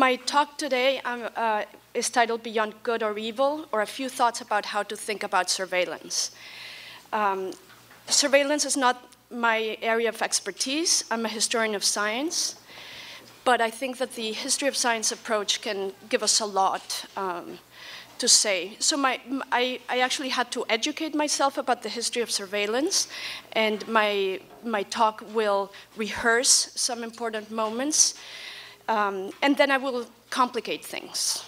my talk today is titled Beyond Good or Evil, or a few thoughts about how to think about surveillance. Surveillance is not my area of expertise. I'm a historian of science, but I think that the history of science approach can give us a lot to say. So I actually had to educate myself about the history of surveillance, and my talk will rehearse some important moments, and then I will complicate things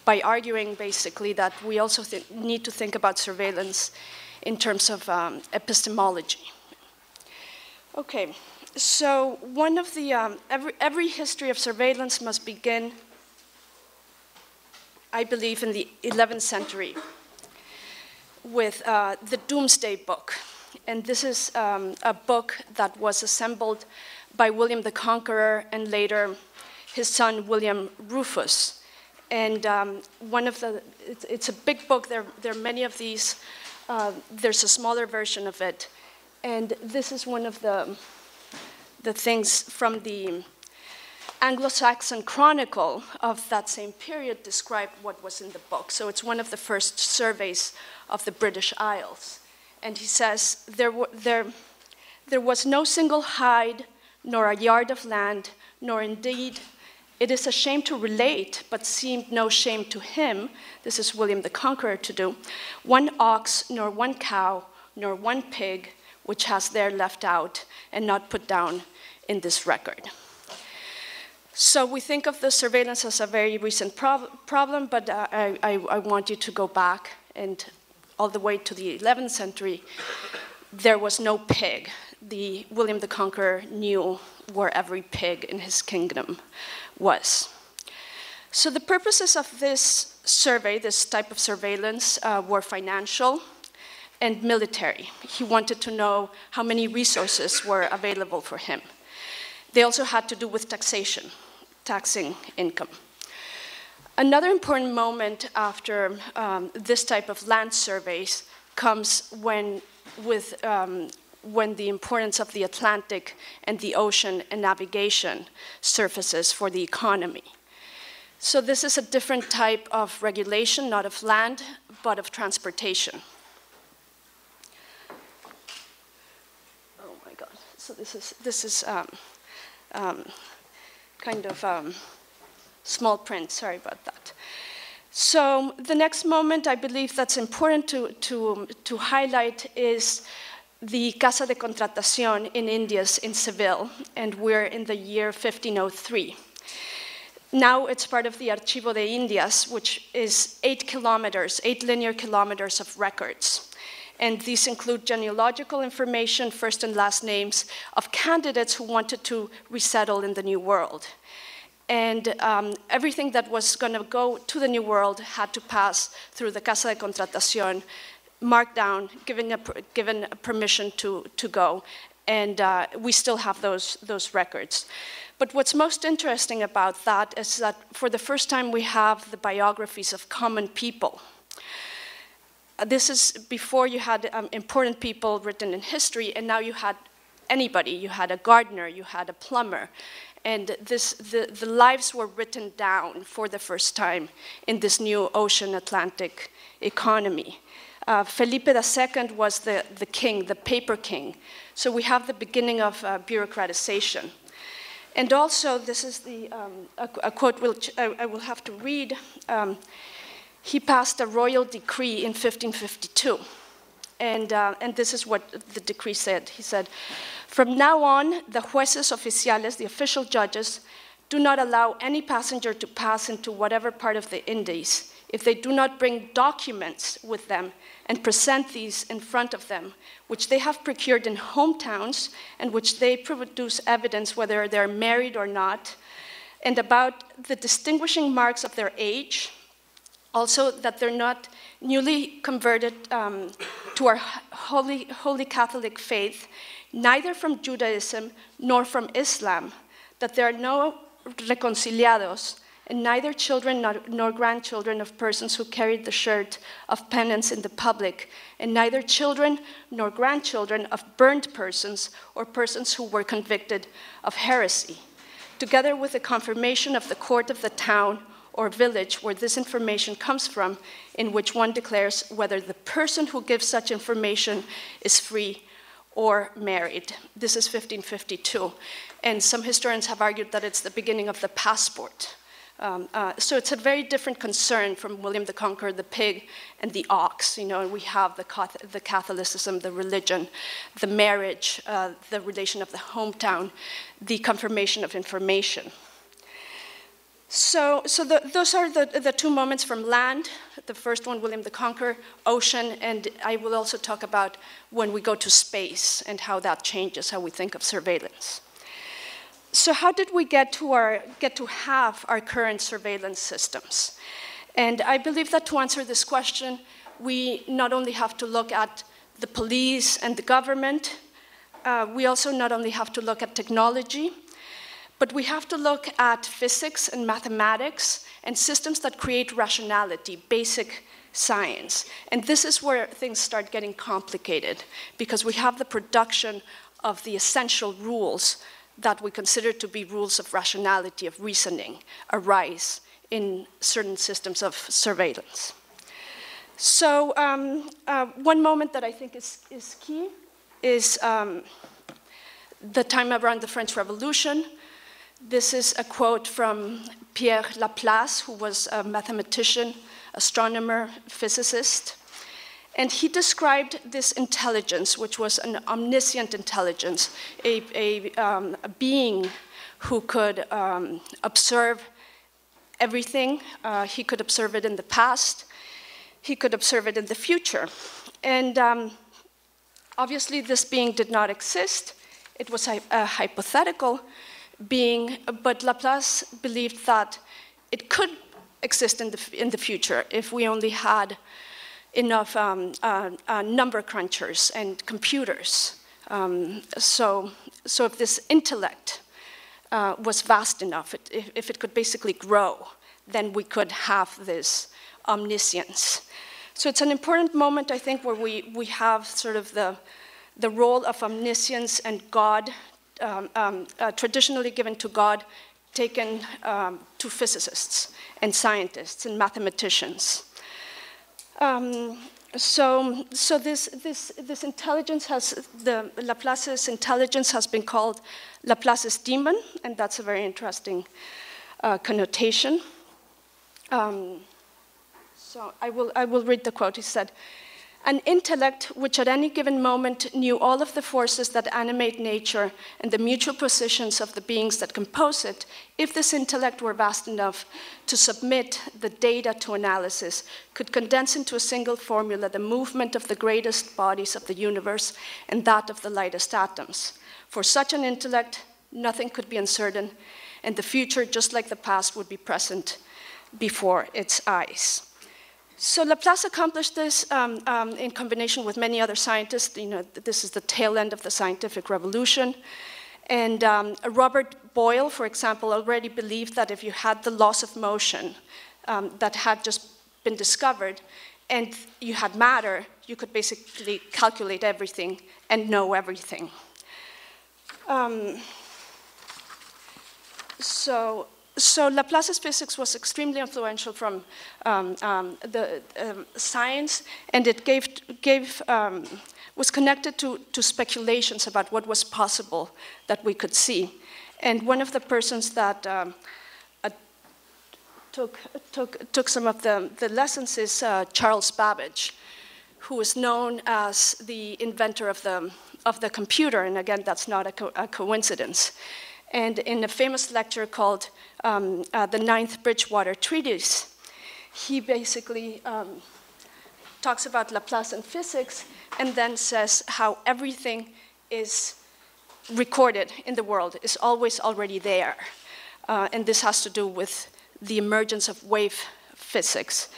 by arguing basically that we also need to think about surveillance in terms of epistemology. Okay, so one of the, every history of surveillance must begin, I believe, in the 11th century with the Doomsday Book. And this is a book that was assembled by William the Conqueror and later his son William Rufus. And it's a big book. There are many of these. There's a smaller version of it. And this is one of the things from the Anglo-Saxon Chronicle of that same period described what was in the book. So it's one of the first surveys of the British Isles. And he says, there was no single hide, nor a yard of land, nor indeed, it is a shame to relate, but seemed no shame to him, this is William the Conqueror to do, one ox, nor one cow, nor one pig, which has there left out and not put down in this record. So we think of the surveillance as a very recent problem, but I want you to go back and all the way to the 11th century. There was no pig. William the Conqueror knew where every pig in his kingdom was. So the purposes of this survey, this type of surveillance, were financial and military. He wanted to know how many resources were available for him. They also had to do with taxation, taxing income. Another important moment after this type of land surveys comes when the importance of the Atlantic and the ocean and navigation surfaces for the economy. So this is a different type of regulation, not of land, but of transportation. Oh my God, so this is kind of small print, sorry about that. So the next moment I believe that's important to highlight is the Casa de Contratación in Indias in Seville, and we're in the year 1503. Now it's part of the Archivo de Indias, which is 8 linear kilometers of records. And these include genealogical information, first and last names, of candidates who wanted to resettle in the New World. And everything that was going to go to the New World had to pass through the Casa de Contratación, marked down, given a permission to go. And we still have those records. But what's most interesting about that is that for the first time we have the biographies of common people. This is before you had important people written in history, and now you had anybody. You had a gardener, you had a plumber. And the lives were written down for the first time in this new ocean Atlantic economy. Felipe II was the king, the paper king. So we have the beginning of bureaucratization. And also, this is a quote which I will have to read. He passed a royal decree in 1552. And this is what the decree said. He said, "From now on, the jueces oficiales, the official judges, do not allow any passenger to pass into whatever part of the Indies if they do not bring documents with them and present these in front of them, which they have procured in hometowns and which they produce evidence whether they're married or not, and about the distinguishing marks of their age, also that they're not newly converted to our holy Catholic faith, neither from Judaism nor from Islam, that there are no reconciliados, and neither children nor grandchildren of persons who carried the shirt of penance in the public, and neither children nor grandchildren of burned persons or persons who were convicted of heresy. together with the confirmation of the court of the town or village where this information comes from, in which one declares whether the person who gives such information is free or married. This is 1552. And some historians have argued that it's the beginning of the passport. So it's a very different concern from William the Conqueror, the pig, and the ox. And we have the Catholicism, the religion, the marriage, the relation of the hometown, the confirmation of information. So those are the two moments from land. The first one, William the Conqueror, ocean, and I will also talk about when we go to space and how that changes how we think of surveillance. So how did we get to have our current surveillance systems? And I believe that to answer this question, we not only have to look at the police and the government, we also not only have to look at technology, but we have to look at physics and mathematics and systems that create rationality, basic science. And this is where things start getting complicated, because we have the production of the essential rules that we consider to be rules of rationality, of reasoning, arise in certain systems of surveillance. So one moment that I think is key is the time around the French Revolution. This is a quote from Pierre Laplace, who was a mathematician, astronomer, physicist. And he described this intelligence, which was an omniscient intelligence, a being who could observe everything. He could observe it in the past. He could observe it in the future. And obviously, this being did not exist. It was a hypothetical being, but Laplace believed that it could exist in the future if we only had enough number crunchers and computers. So if this intellect was vast enough, if it could basically grow, then we could have this omniscience. So it's an important moment, I think, where we have sort of the role of omniscience and God, traditionally given to God, taken to physicists and scientists and mathematicians. So this intelligence Laplace's intelligence has been called Laplace's demon, and that's a very interesting connotation. So I will read the quote. He said, "An intellect which at any given moment knew all of the forces that animate nature and the mutual positions of the beings that compose it, if this intellect were vast enough to submit the data to analysis, could condense into a single formula the movement of the greatest bodies of the universe and that of the lightest atoms. For such an intellect, nothing could be uncertain, and the future, just like the past, would be present before its eyes." So Laplace accomplished this in combination with many other scientists. This is the tail end of the scientific revolution. And Robert Boyle, for example, already believed that if you had the laws of motion that had just been discovered and you had matter, you could basically calculate everything and know everything. So Laplace's physics was extremely influential from the science, and it was connected to speculations about what was possible that we could see. And one of the persons that took some of the lessons is Charles Babbage, who is known as the inventor of the computer, and again, that's not a coincidence. And in a famous lecture called the Ninth Bridgewater Treatise, he basically talks about Laplace and physics and then says how everything is recorded in the world, is always already there. And this has to do with the emergence of wave physics.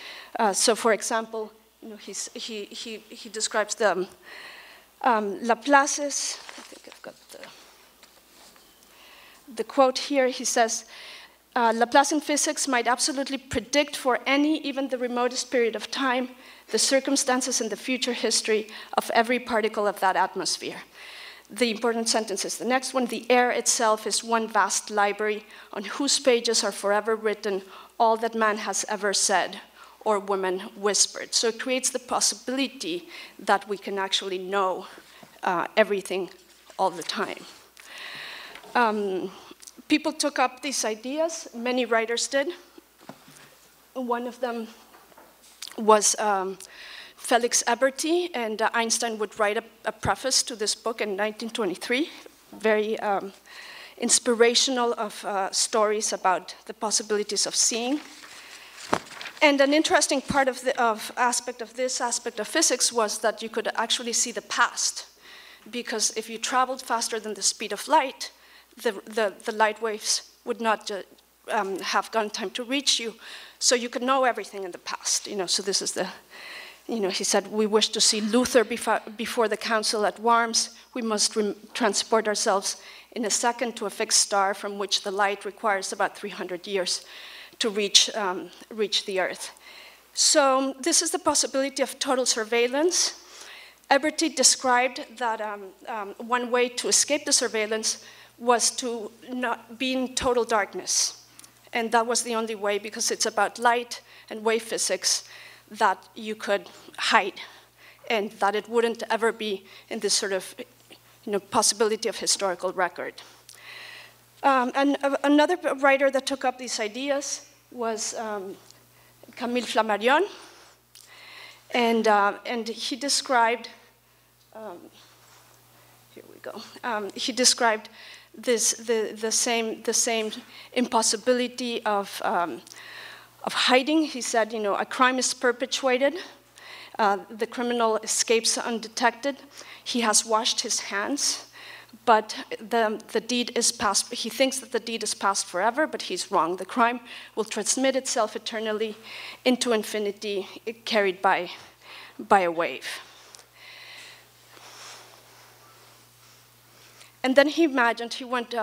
So for example, he describes the Laplace's, I think I've got the quote here. He says, Laplacian physics might absolutely predict for any, even the remotest period of time, the circumstances in the future history of every particle of that atmosphere. the important sentence is the next one: the air itself is one vast library on whose pages are forever written all that man has ever said or woman whispered. So it creates the possibility that we can actually know everything all the time. People took up these ideas, many writers did. One of them was Felix Eberty, and Einstein would write a preface to this book in 1923, very inspirational of stories about the possibilities of seeing. And an interesting part of this aspect of physics was that you could actually see the past, because if you traveled faster than the speed of light, the light waves would not have gone time to reach you, so you could know everything in the past. So this is the, he said, we wish to see Luther before the council at Worms. We must transport ourselves in a second to a fixed star from which the light requires about 300 years to reach the Earth. So this is the possibility of total surveillance. Eberty described that one way to escape the surveillance was to not be in total darkness. And that was the only way, because it's about light and wave physics, that you could hide, and that it wouldn't ever be in this sort of possibility of historical record. And another writer that took up these ideas was Camille Flammarion, and he described, here we go, he described the same impossibility of hiding. He said, a crime is perpetrated, the criminal escapes undetected, he has washed his hands, but the deed is past. He thinks that the deed is past forever, but he's wrong. The crime will transmit itself eternally into infinity, carried by a wave. And then he went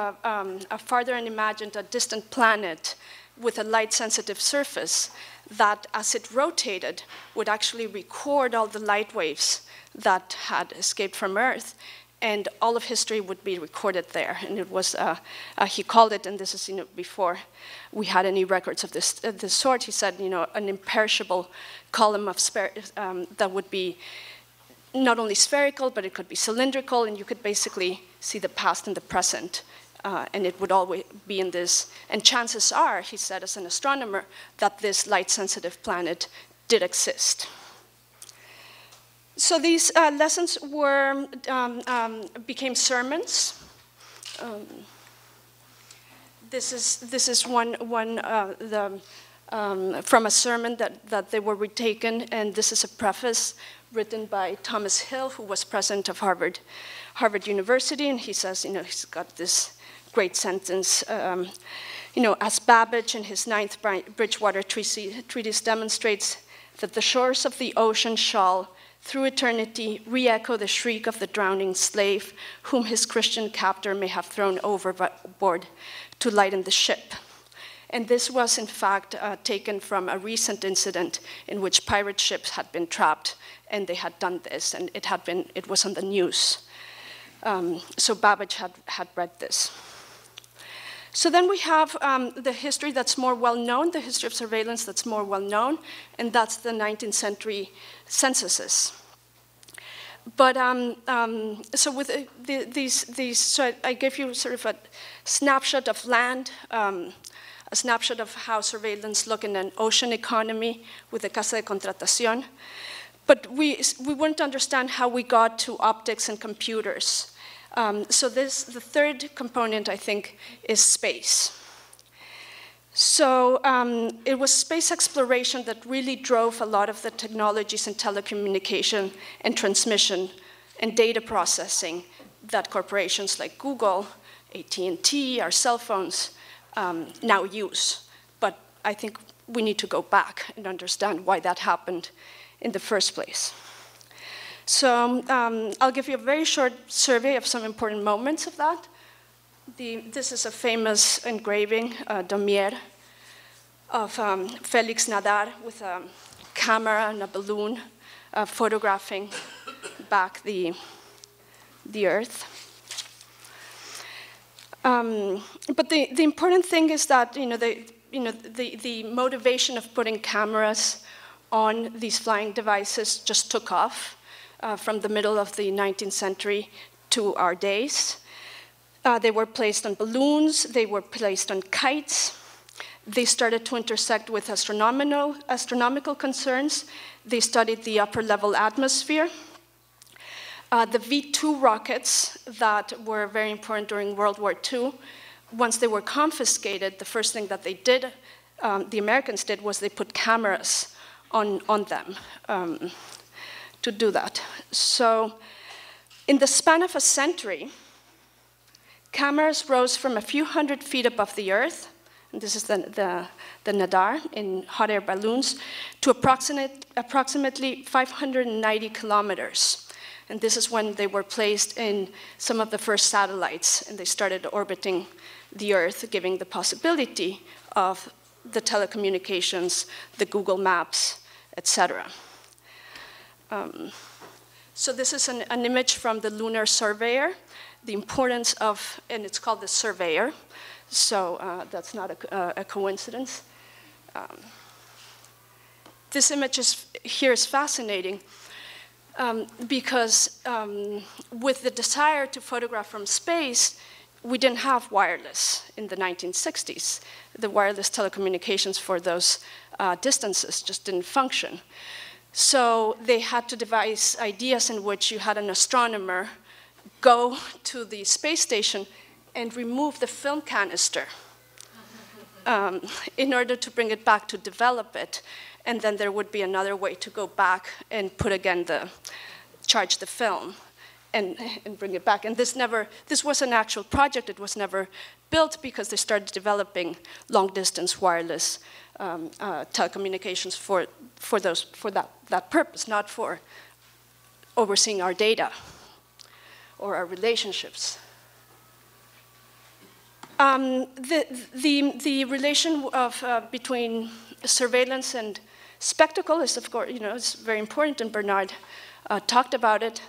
farther and imagined a distant planet with a light-sensitive surface that, as it rotated, would actually record all the light waves that had escaped from Earth, and all of history would be recorded there. And it was, he called it, and this is before we had any records of this sort, he said, an imperishable column of that would be not only spherical, but it could be cylindrical, and you could basically see the past and the present, and it would always be in this. And chances are, he said as an astronomer, that this light-sensitive planet did exist. So these lessons became sermons. This is one from a sermon that they were retaken, and this is a preface written by Thomas Hill, who was president of Harvard University, and he says, he's got this great sentence, as Babbage in his 9th Bridgewater treatise demonstrates, that the shores of the ocean shall, through eternity, re-echo the shriek of the drowning slave, whom his Christian captor may have thrown overboard to lighten the ship. And this was, in fact, taken from a recent incident in which pirate ships had been trapped, and they had done this, and it was on the news. So Babbage had read this. So then we have the history that's more well-known, the history of surveillance that's more well-known, and that's the 19th century censuses. But so with these, so I gave you sort of a snapshot of land, a snapshot of how surveillance look in an ocean economy with the Casa de Contratación. But we wouldn't understand how we got to optics and computers. So the third component, I think, is space. So it was space exploration that really drove a lot of the technologies in telecommunication and transmission and data processing that corporations like Google, AT&T, our cell phones now use. But I think we need to go back and understand why that happened in the first place. So I'll give you a very short survey of some important moments of that. This is a famous engraving, Demeuse, of Felix Nadar with a camera and a balloon photographing back the Earth. But the important thing is that the motivation of putting cameras on these flying devices just took off from the middle of the 19th century to our days. They were placed on balloons, they were placed on kites, they started to intersect with astronomical concerns, they studied the upper level atmosphere. The V-2 rockets that were very important during World War II, once they were confiscated, the first thing that they did, the Americans did, was they put cameras on them to do that. So in the span of a century, cameras rose from a few hundred feet above the Earth, and this is the Nadar in hot air balloons, to approximately 590 kilometers. And this is when they were placed in some of the first satellites, and they started orbiting the Earth, giving the possibility of the telecommunications, the Google Maps, etc. So this is an image from the Lunar Surveyor, the importance of, and it's called the Surveyor, so that's not a coincidence. This image here is fascinating because with the desire to photograph from space, we didn't have wireless in the 1960s. The wireless telecommunications for those distances just didn't function. So they had to devise ideas in which you had an astronomer go to the space station and remove the film canister in order to bring it back to develop it. And then there would be another way to go back and put again charge the film and bring it back. And this was an actual project. It was never built because they started developing long-distance wireless telecommunications for that purpose, not for overseeing our data or our relationships. The relation between surveillance and spectacle is, of course, it's very important, and Bernard talked about it.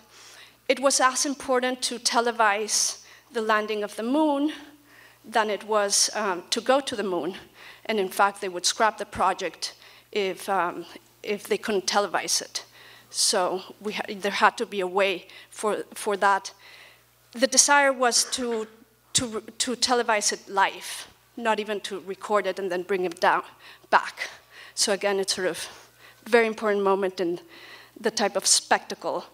It was as important to televise the landing of the moon than it was to go to the moon. And in fact, they would scrap the project if they couldn't televise it. So there had to be a way for that. The desire was to televise it live, not even to record it and then bring it back. So again, it's sort of a very important moment in the type of spectacle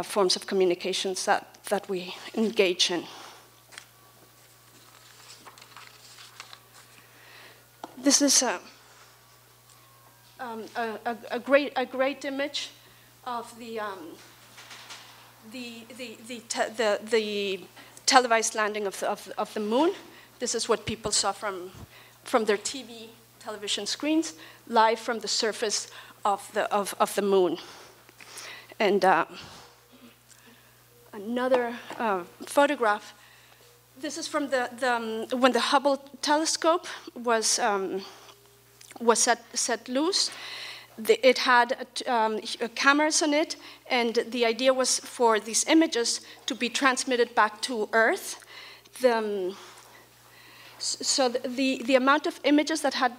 forms of communications that we engage in. This is a great image of the televised landing of the moon. This is what people saw from their television screens, live from the surface of the moon. And another photograph. This is from when the Hubble telescope was set loose. It had cameras on it, and the idea was for these images to be transmitted back to Earth. So the amount of images that had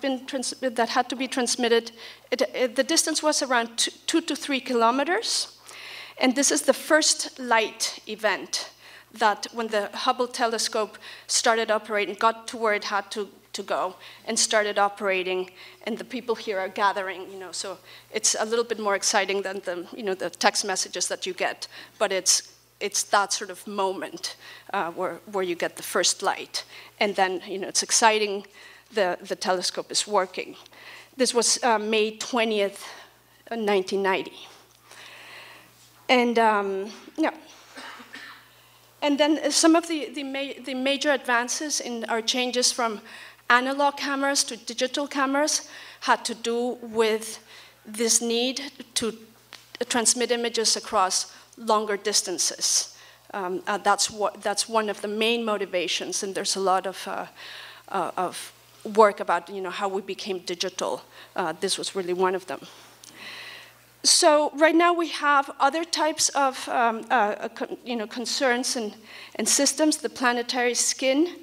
to be transmitted, the distance was around 2 to 3 kilometers, and this is the first light event that when the Hubble telescope started operating, got to where it had to go, and started operating, and the people here are gathering, so it's a little bit more exciting than the text messages that you get, but it's that sort of moment where you get the first light, and then it's exciting. The telescope is working. This was May 20th, 1990, and yeah. And then some of the major advances in our changes from analog cameras to digital cameras had to do with this need to transmit images across longer distances. That's one of the main motivations, and there's a lot of work about how we became digital. This was really one of them. So right now we have other types of concerns and systems. The planetary skin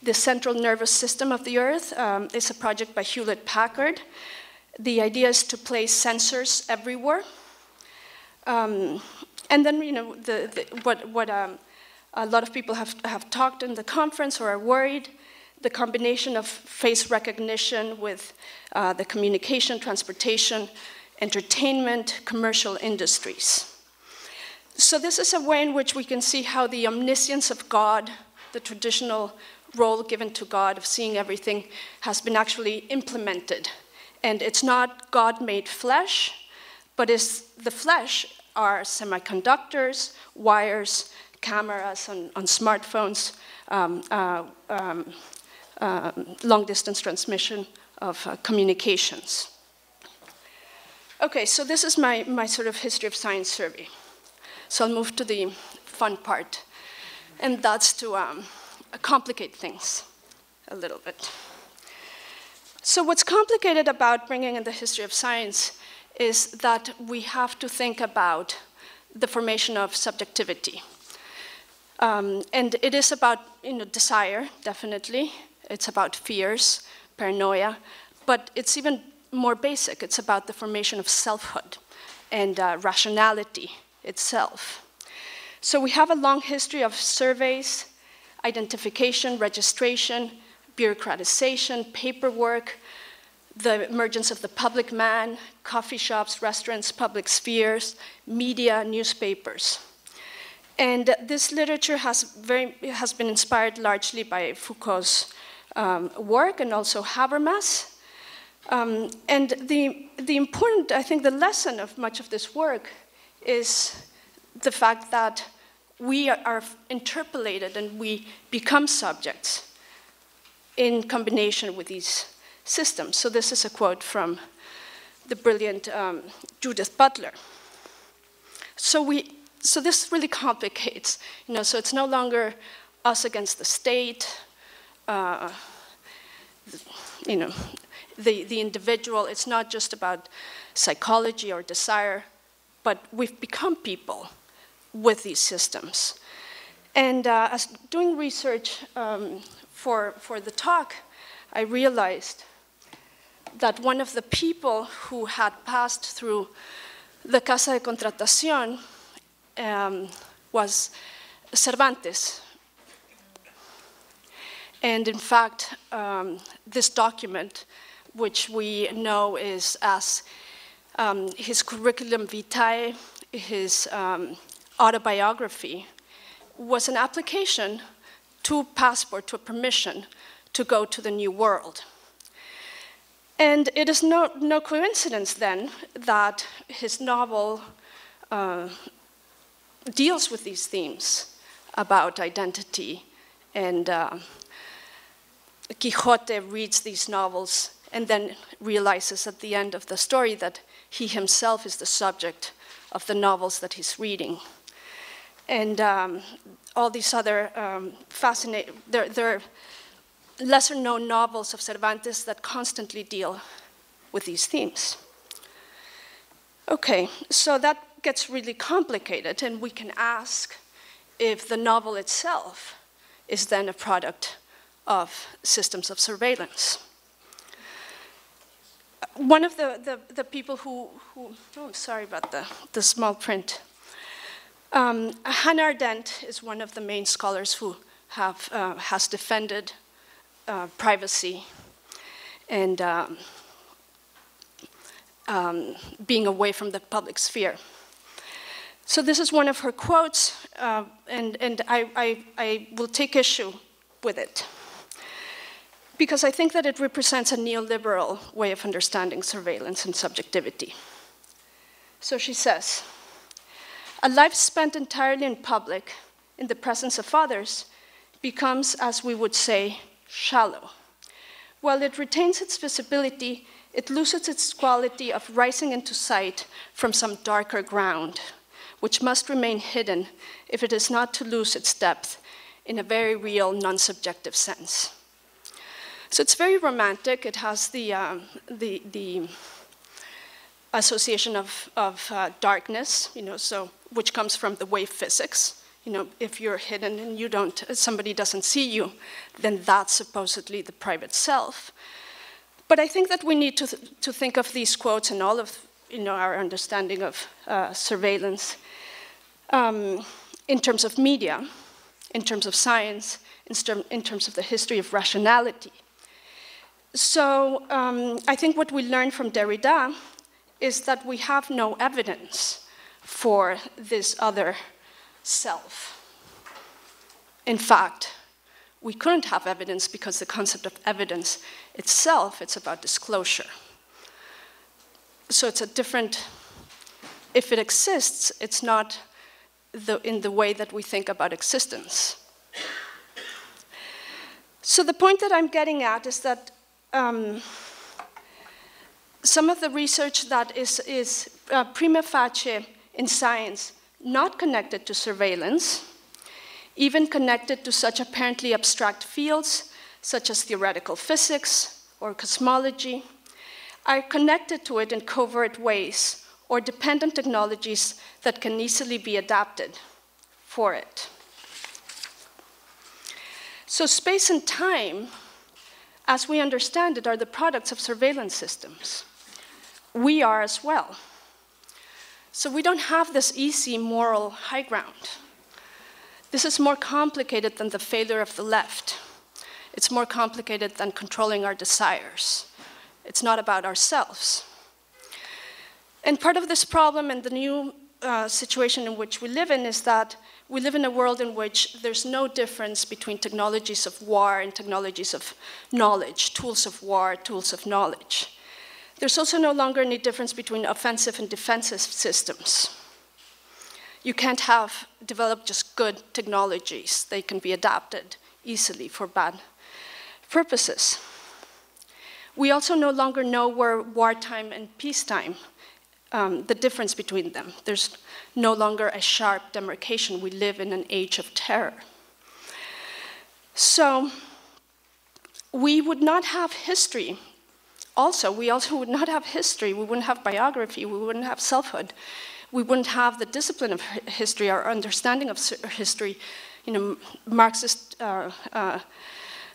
the central nervous system of the Earth. It's a project by Hewlett-Packard. The idea is to place sensors everywhere. And then, what a lot of people have talked in the conference or are worried, the combination of face recognition with the communication, transportation, entertainment, commercial industries. So this is a way in which we can see how the omniscience of God, the traditional role given to God of seeing everything, has been actually implemented. And it's not God made flesh, but the flesh are semiconductors, wires, cameras on smartphones, long-distance transmission of communications. Okay, so this is my sort of history of science survey. So I'll move to the fun part, and that's to complicate things a little bit. So what's complicated about bringing in the history of science is that we have to think about the formation of subjectivity. And it is about desire, definitely. It's about fears, paranoia, but it's even more basic. It's about the formation of selfhood and rationality itself. So we have a long history of surveys, identification, registration, bureaucratization, paperwork, the emergence of the public man, coffee shops, restaurants, public spheres, media, newspapers. And this literature has been inspired largely by Foucault's work and also Habermas. And the important, I think, the lesson of much of this work is the fact that we are interpolated and we become subjects in combination with these systems. So this is a quote from the brilliant Judith Butler. So this really complicates, so it's no longer us against the state, the individual. It's not just about psychology or desire, but we've become people with these systems. And as doing research for the talk, I realized that one of the people who had passed through the Casa de Contratación was Cervantes. And in fact, this document, which we know is as his curriculum vitae, his autobiography, was an application to a passport, to a permission to go to the New World. And it is no coincidence then that his novel deals with these themes about identity, and Quixote reads these novels and then realizes at the end of the story that he himself is the subject of the novels that he's reading. And all these other there are lesser known novels of Cervantes that constantly deal with these themes. Okay, so that gets really complicated, and we can ask if the novel itself is then a product of systems of surveillance. One of the people who oh, sorry about the small print. Hannah Arendt is one of the main scholars who has defended privacy and being away from the public sphere. So this is one of her quotes, and I will take issue with it, because I think that it represents a neoliberal way of understanding surveillance and subjectivity. So she says, "A life spent entirely in public, in the presence of others, becomes, as we would say, shallow. While it retains its visibility, it loses its quality of rising into sight from some darker ground, which must remain hidden if it is not to lose its depth in a very real, non-subjective sense." So it's very romantic. It has the association of darkness, so which comes from the wave physics, if you're hidden and somebody doesn't see you, then that's supposedly the private self. But I think that we need to think of these quotes and all of our understanding of surveillance in terms of media, in terms of science, in terms of the history of rationality. So I think what we learned from Derrida is that we have no evidence for this other self. In fact, we couldn't have evidence because the concept of evidence itself, it's about disclosure. So it's a different, if it exists, it's not in the way that we think about existence. So the point that I'm getting at is that some of the research that is prima facie in science not connected to surveillance, even connected to such apparently abstract fields, such as theoretical physics or cosmology, are connected to it in covert ways or depend on technologies that can easily be adapted for it. So space and time, as we understand it, are the products of surveillance systems. We are as well. So we don't have this easy moral high ground. This is more complicated than the failure of the left. It's more complicated than controlling our desires. It's not about ourselves. And part of this problem and the new situation in which we live in is that we live in a world in which there's no difference between technologies of war and technologies of knowledge, tools of war, tools of knowledge. There's also no longer any difference between offensive and defensive systems. You can't have developed just good technologies. They can be adapted easily for bad purposes. We also no longer know where wartime and peacetime, the difference between them. There's no longer a sharp demarcation. We live in an age of terror. So we would not have history. We also would not have history. We wouldn't have biography. We wouldn't have selfhood. We wouldn't have the discipline of history, our understanding of history, Marxist,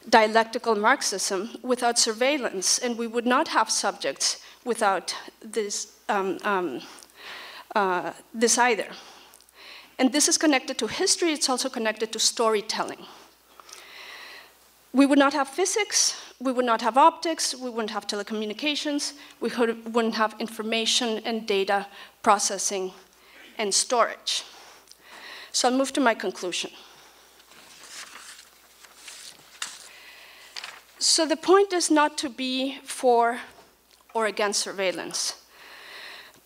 dialectical Marxism without surveillance, and we would not have subjects without this, this either. And this is connected to history. It's also connected to storytelling. We would not have physics, we would not have optics, we wouldn't have telecommunications, we wouldn't have information and data processing and storage. So I'll move to my conclusion. So the point is not to be for or against surveillance,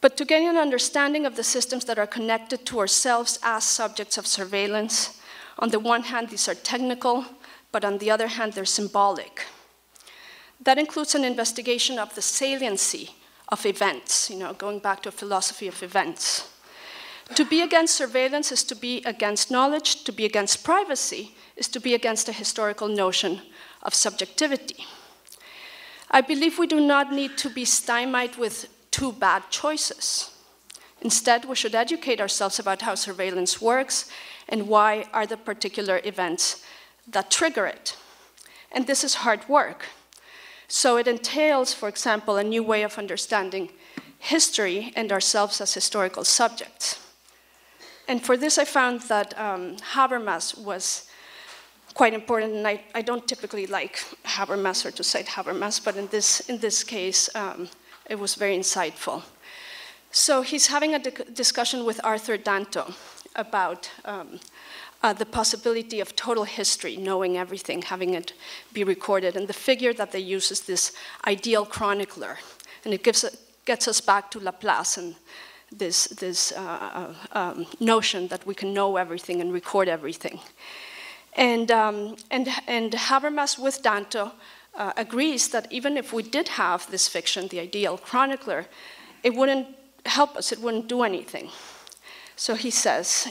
but to gain an understanding of the systems that are connected to ourselves as subjects of surveillance. On the one hand, these are technical, but on the other hand, they're symbolic. That includes an investigation of the saliency of events, going back to a philosophy of events. To be against surveillance is to be against knowledge. To be against privacy is to be against a historical notion of subjectivity. I believe we do not need to be stymied with two bad choices. Instead, we should educate ourselves about how surveillance works and why are the particular events that trigger it. And this is hard work. So it entails, for example, a new way of understanding history and ourselves as historical subjects. And for this, I found that Habermas was quite important, and I don't typically like Habermas or to cite Habermas, but in this case, it was very insightful. So he's having a discussion with Arthur Danto about the possibility of total history, knowing everything, having it be recorded. And the figure that they use is this ideal chronicler. And it gets us back to Laplace and this notion that we can know everything and record everything. And Habermas with Danto agrees that even if we did have this fiction, the ideal chronicler, it wouldn't help us, it wouldn't do anything. So he says,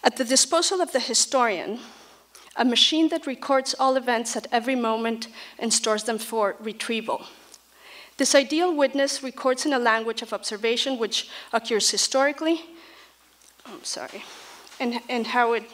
at the disposal of the historian, a machine that records all events at every moment and stores them for retrieval. This ideal witness records in a language of observation which occurs historically. and how it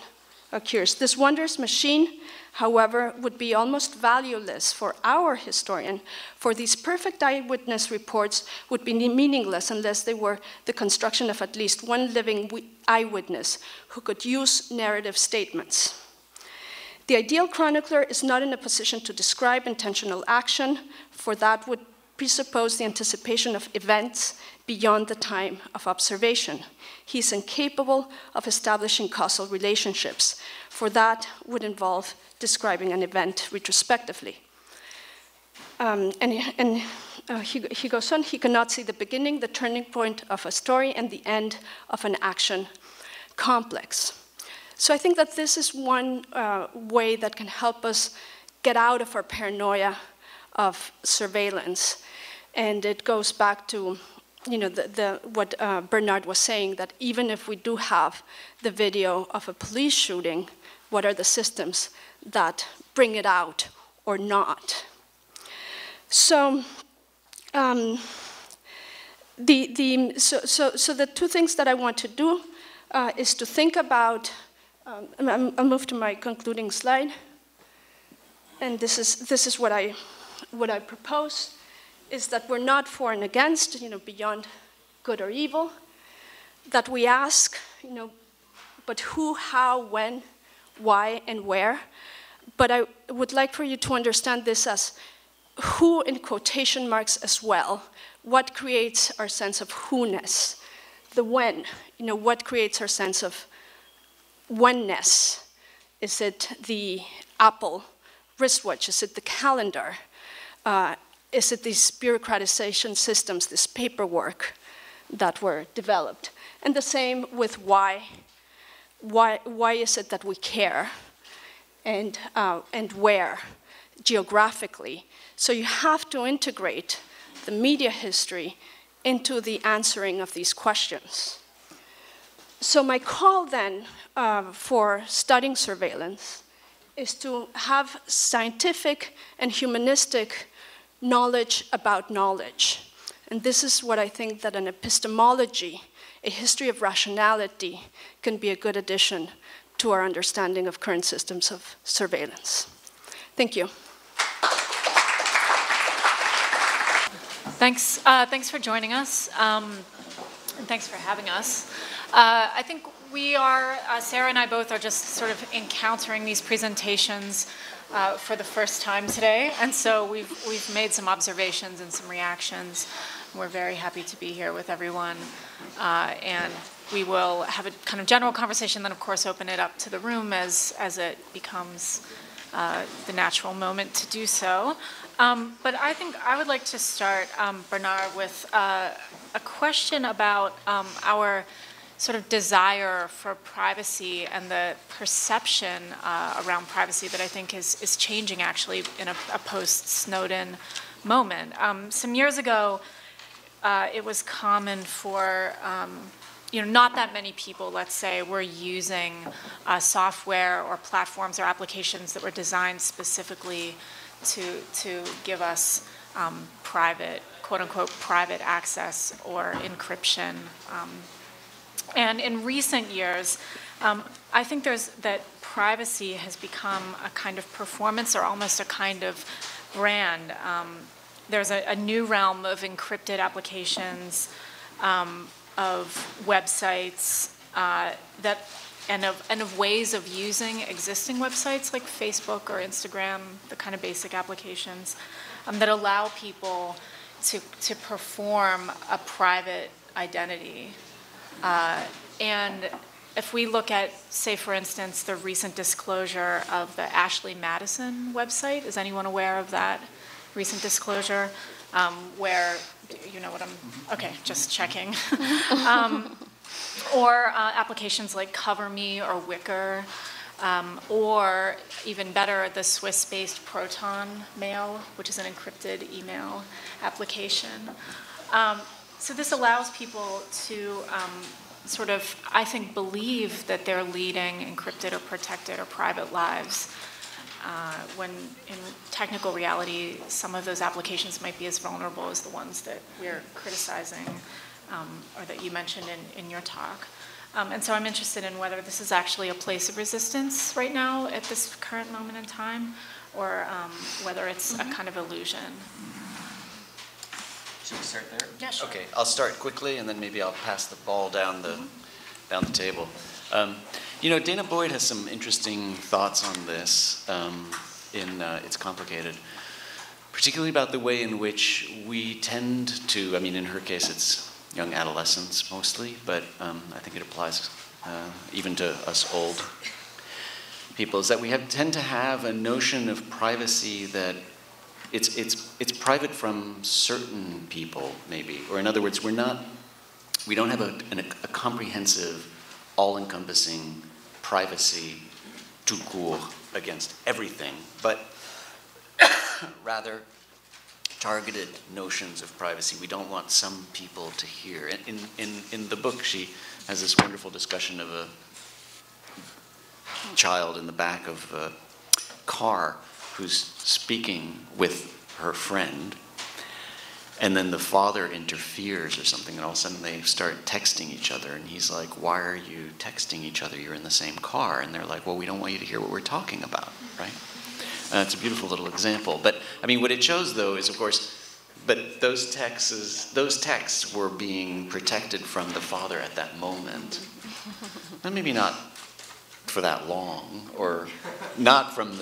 occurs. This wondrous machine, however, would be almost valueless for our historian, for these perfect eyewitness reports would be meaningless unless they were the construction of at least one living eyewitness who could use narrative statements. The ideal chronicler is not in a position to describe intentional action, for that would presuppose the anticipation of events beyond the time of observation. He is incapable of establishing causal relationships, for that would involve describing an event retrospectively. He goes on, he cannot see the beginning, the turning point of a story, and the end of an action complex. So I think that this is one way that can help us get out of our paranoia of surveillance. And it goes back to what Bernard was saying, that even if we do have the video of a police shooting, what are the systems that bring it out or not? So, the two things that I want to do is to think about, I'll move to my concluding slide, and this is what I propose, is that we're not for and against, beyond good or evil, that we ask, but who, how, when, why, and where. But I would like for you to understand this as who in quotation marks as well. What creates our sense of who-ness? The when, what creates our sense of when-ness? Is it the Apple wristwatch? Is it the calendar? Is it these bureaucratization systems, this paperwork that were developed? And the same with why. Why is it that we care? And where, geographically. So you have to integrate the media history into the answering of these questions. So my call then for studying surveillance is to have scientific and humanistic knowledge about knowledge. And this is what I think that an epistemology, a history of rationality, can be a good addition to our understanding of current systems of surveillance. Thank you. Thanks for joining us, and thanks for having us. I think we are, Sarah and I both are just sort of encountering these presentations for the first time today, and so we've made some observations and some reactions. We're very happy to be here with everyone, and we will have a kind of general conversation, then of course open it up to the room as it becomes the natural moment to do so. But I think I would like to start, Bernard, with a question about our sort of desire for privacy and the perception around privacy that I think is changing actually in a post-Snowden moment. Some years ago, it was common for not that many people, let's say, were using software or platforms or applications that were designed specifically to give us private, quote-unquote, private access or encryption. And in recent years, I think that privacy has become a kind of performance or almost a kind of brand. There's a new realm of encrypted applications, of websites and of ways of using existing websites like Facebook or Instagram, the kind of basic applications that allow people to perform a private identity. And if we look at, say, for instance, the recent disclosure of the Ashley Madison website, is anyone aware of that recent disclosure? Where, you know what okay, just checking. Or applications like CoverMe or Wicker, or even better, the Swiss-based Proton Mail, which is an encrypted email application. So this allows people to sort of, I think, believe that they're leading encrypted or protected or private lives, when in technical reality, some of those applications might be as vulnerable as the ones that we're criticizing, or that you mentioned in your talk. And so I'm interested in whether this is actually a place of resistance right now at this current moment in time, or whether it's a kind of illusion. Should we start there? Yeah, sure. Okay, I'll start quickly, and then maybe I'll pass the ball down the table. You know, Dana Boyd has some interesting thoughts on this. It's complicated, particularly about the way in which we tend to. I mean, in her case, it's young adolescents mostly, but I think it applies even to us old people. Is that we tend to have a notion of privacy that it's private from certain people, maybe, or in other words, we don't have a comprehensive, all-encompassing privacy tout court against everything, but rather targeted notions of privacy. We don't want some people to hear. In the book, she has this wonderful discussion of a child in the back of a car who's speaking with her friend, and then the father interferes or something, and all of a sudden they start texting each other, and he's like, "Why are you texting each other? You're in the same car." And they're like, "Well, we don't want you to hear what we're talking about," right? It's a beautiful little example. But, I mean, what it shows, though, is, of course, but those texts were being protected from the father at that moment. And maybe not for that long, or not from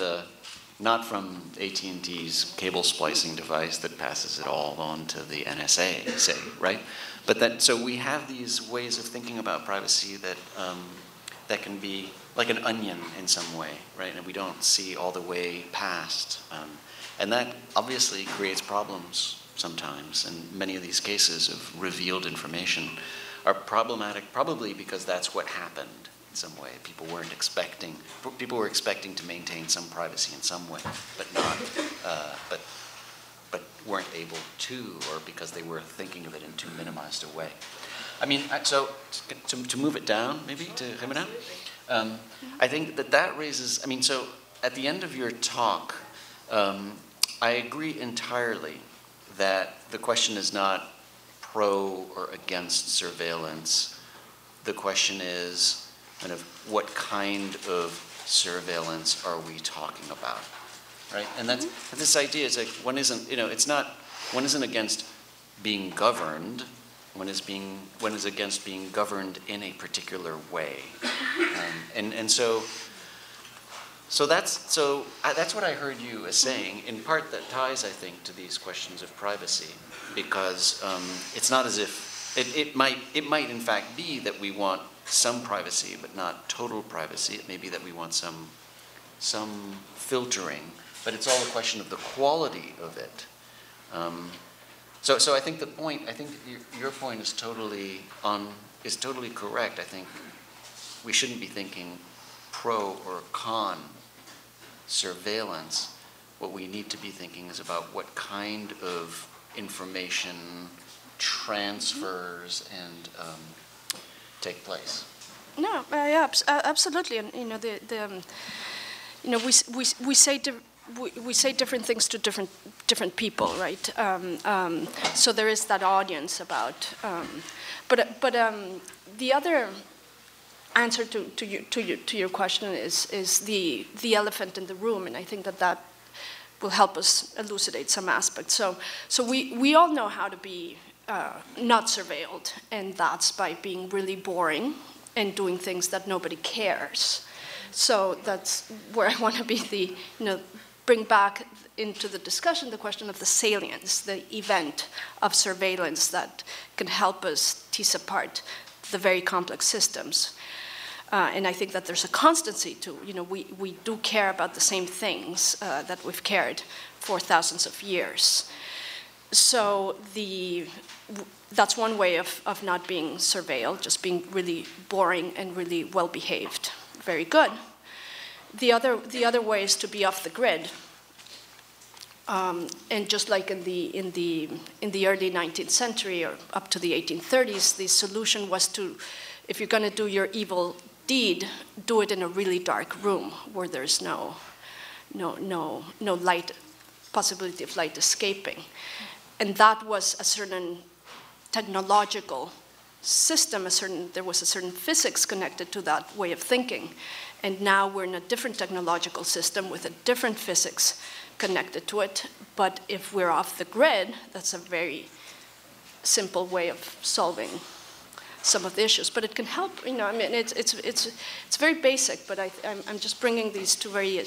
AT&T's cable splicing device that passes it all on to the NSA, say, right? But so we have these ways of thinking about privacy that can be like an onion in some way, right? And we don't see all the way past. And that obviously creates problems sometimes. And many of these cases of revealed information are problematic, probably because that's what happened in some way. People were expecting to maintain some privacy in some way, but not, but weren't able to, or because they were thinking of it in too minimized a way. I mean, so to move it down, maybe, to Jimena? I think that raises, I mean, so at the end of your talk, I agree entirely that the question is not pro or against surveillance. The question is kind of what kind of surveillance are we talking about, right? And that's this idea is like one isn't against being governed. One is against being governed in a particular way, and so that's what I heard you as saying. In part, that ties, I think, to these questions of privacy, because it's not as if it might in fact be that we want some privacy, but not total privacy. It may be that we want some filtering, but it's all a question of the quality of it. So I think your point is totally correct. I think we shouldn't be thinking pro or con surveillance. What we need to be thinking is about what kind of information transfers and take place. No, yeah, absolutely, and we say different things to different people, right? So there is that audience about, but the other answer to your question is the elephant in the room, and I think that will help us elucidate some aspects. So we all know how to be not surveilled, and that's by being really boring and doing things that nobody cares. So that's where I want to be bring back into the discussion the question of the salience, the event of surveillance that can help us tease apart the very complex systems. And I think that there's a constancy to, we do care about the same things that we've cared for thousands of years. So that's one way of not being surveilled, just being really boring and really well behaved. Very good. The other way is to be off the grid. And just like in the early 19th century or up to the 1830s, the solution was to, if you're going to do your evil deed, do it in a really dark room where there's no light, possibility of light escaping. And that was a certain technological system, there was a certain physics connected to that way of thinking. And now we're in a different technological system with a different physics connected to it. But if we're off the grid, that's a very simple way of solving some of the issues. But it can help, I mean, it's very basic, but I'm just bringing these two very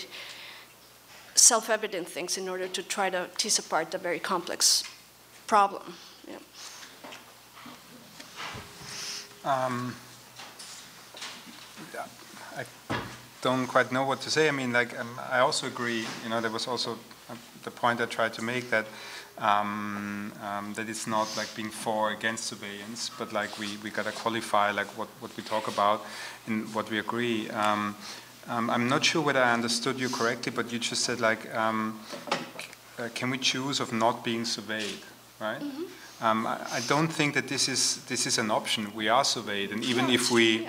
self-evident things in order to try to tease apart a very complex problem. Yeah. I don't quite know what to say. I mean, like, I also agree, there was also the point I tried to make that that it's not like being for or against surveillance, but like we gotta qualify like what we talk about and what we agree. I'm not sure whether I understood you correctly, but you just said like, can we choose of not being surveyed, right? Mm-hmm. I don't think that this is an option. We are surveyed, and even if we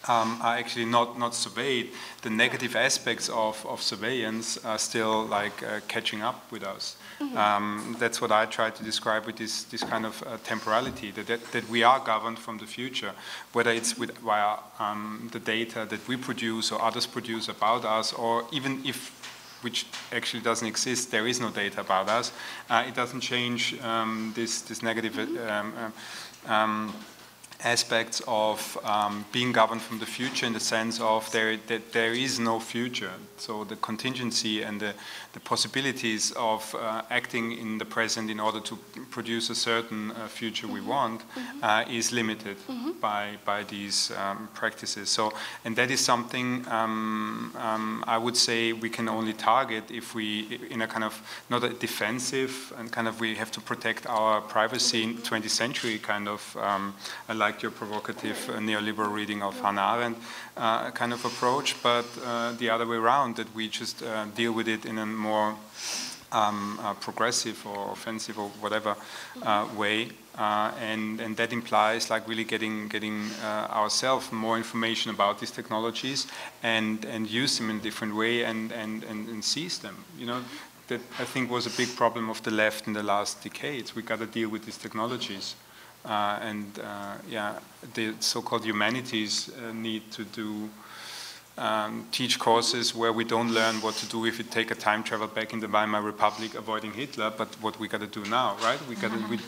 are actually not surveyed, the negative aspects of surveillance are still like catching up with us. Mm-hmm. That's what I try to describe with this kind of temporality, that we are governed from the future, whether it's via the data that we produce or others produce about us, or even if, which actually doesn't exist, there is no data about us, it doesn't change this negative aspects of being governed from the future, in the sense of that there is no future. So the contingency and the possibilities of acting in the present in order to produce a certain future we want is limited by these practices. So, and that is something I would say we can only target if we, in a kind of, not a defensive, and kind of we have to protect our privacy in 20th century kind of, I liked your provocative neoliberal reading of Hannah Arendt kind of approach, but the other way around, that we just deal with it in a more progressive or offensive or whatever way, and that implies like really getting ourselves more information about these technologies and use them in a different way and seize them. That I think was a big problem of the left in the last decades. We got to deal with these technologies. The so-called humanities need to teach courses where we don't learn what to do if we take a time travel back in the Weimar Republic avoiding Hitler, but what we got to do now, right? We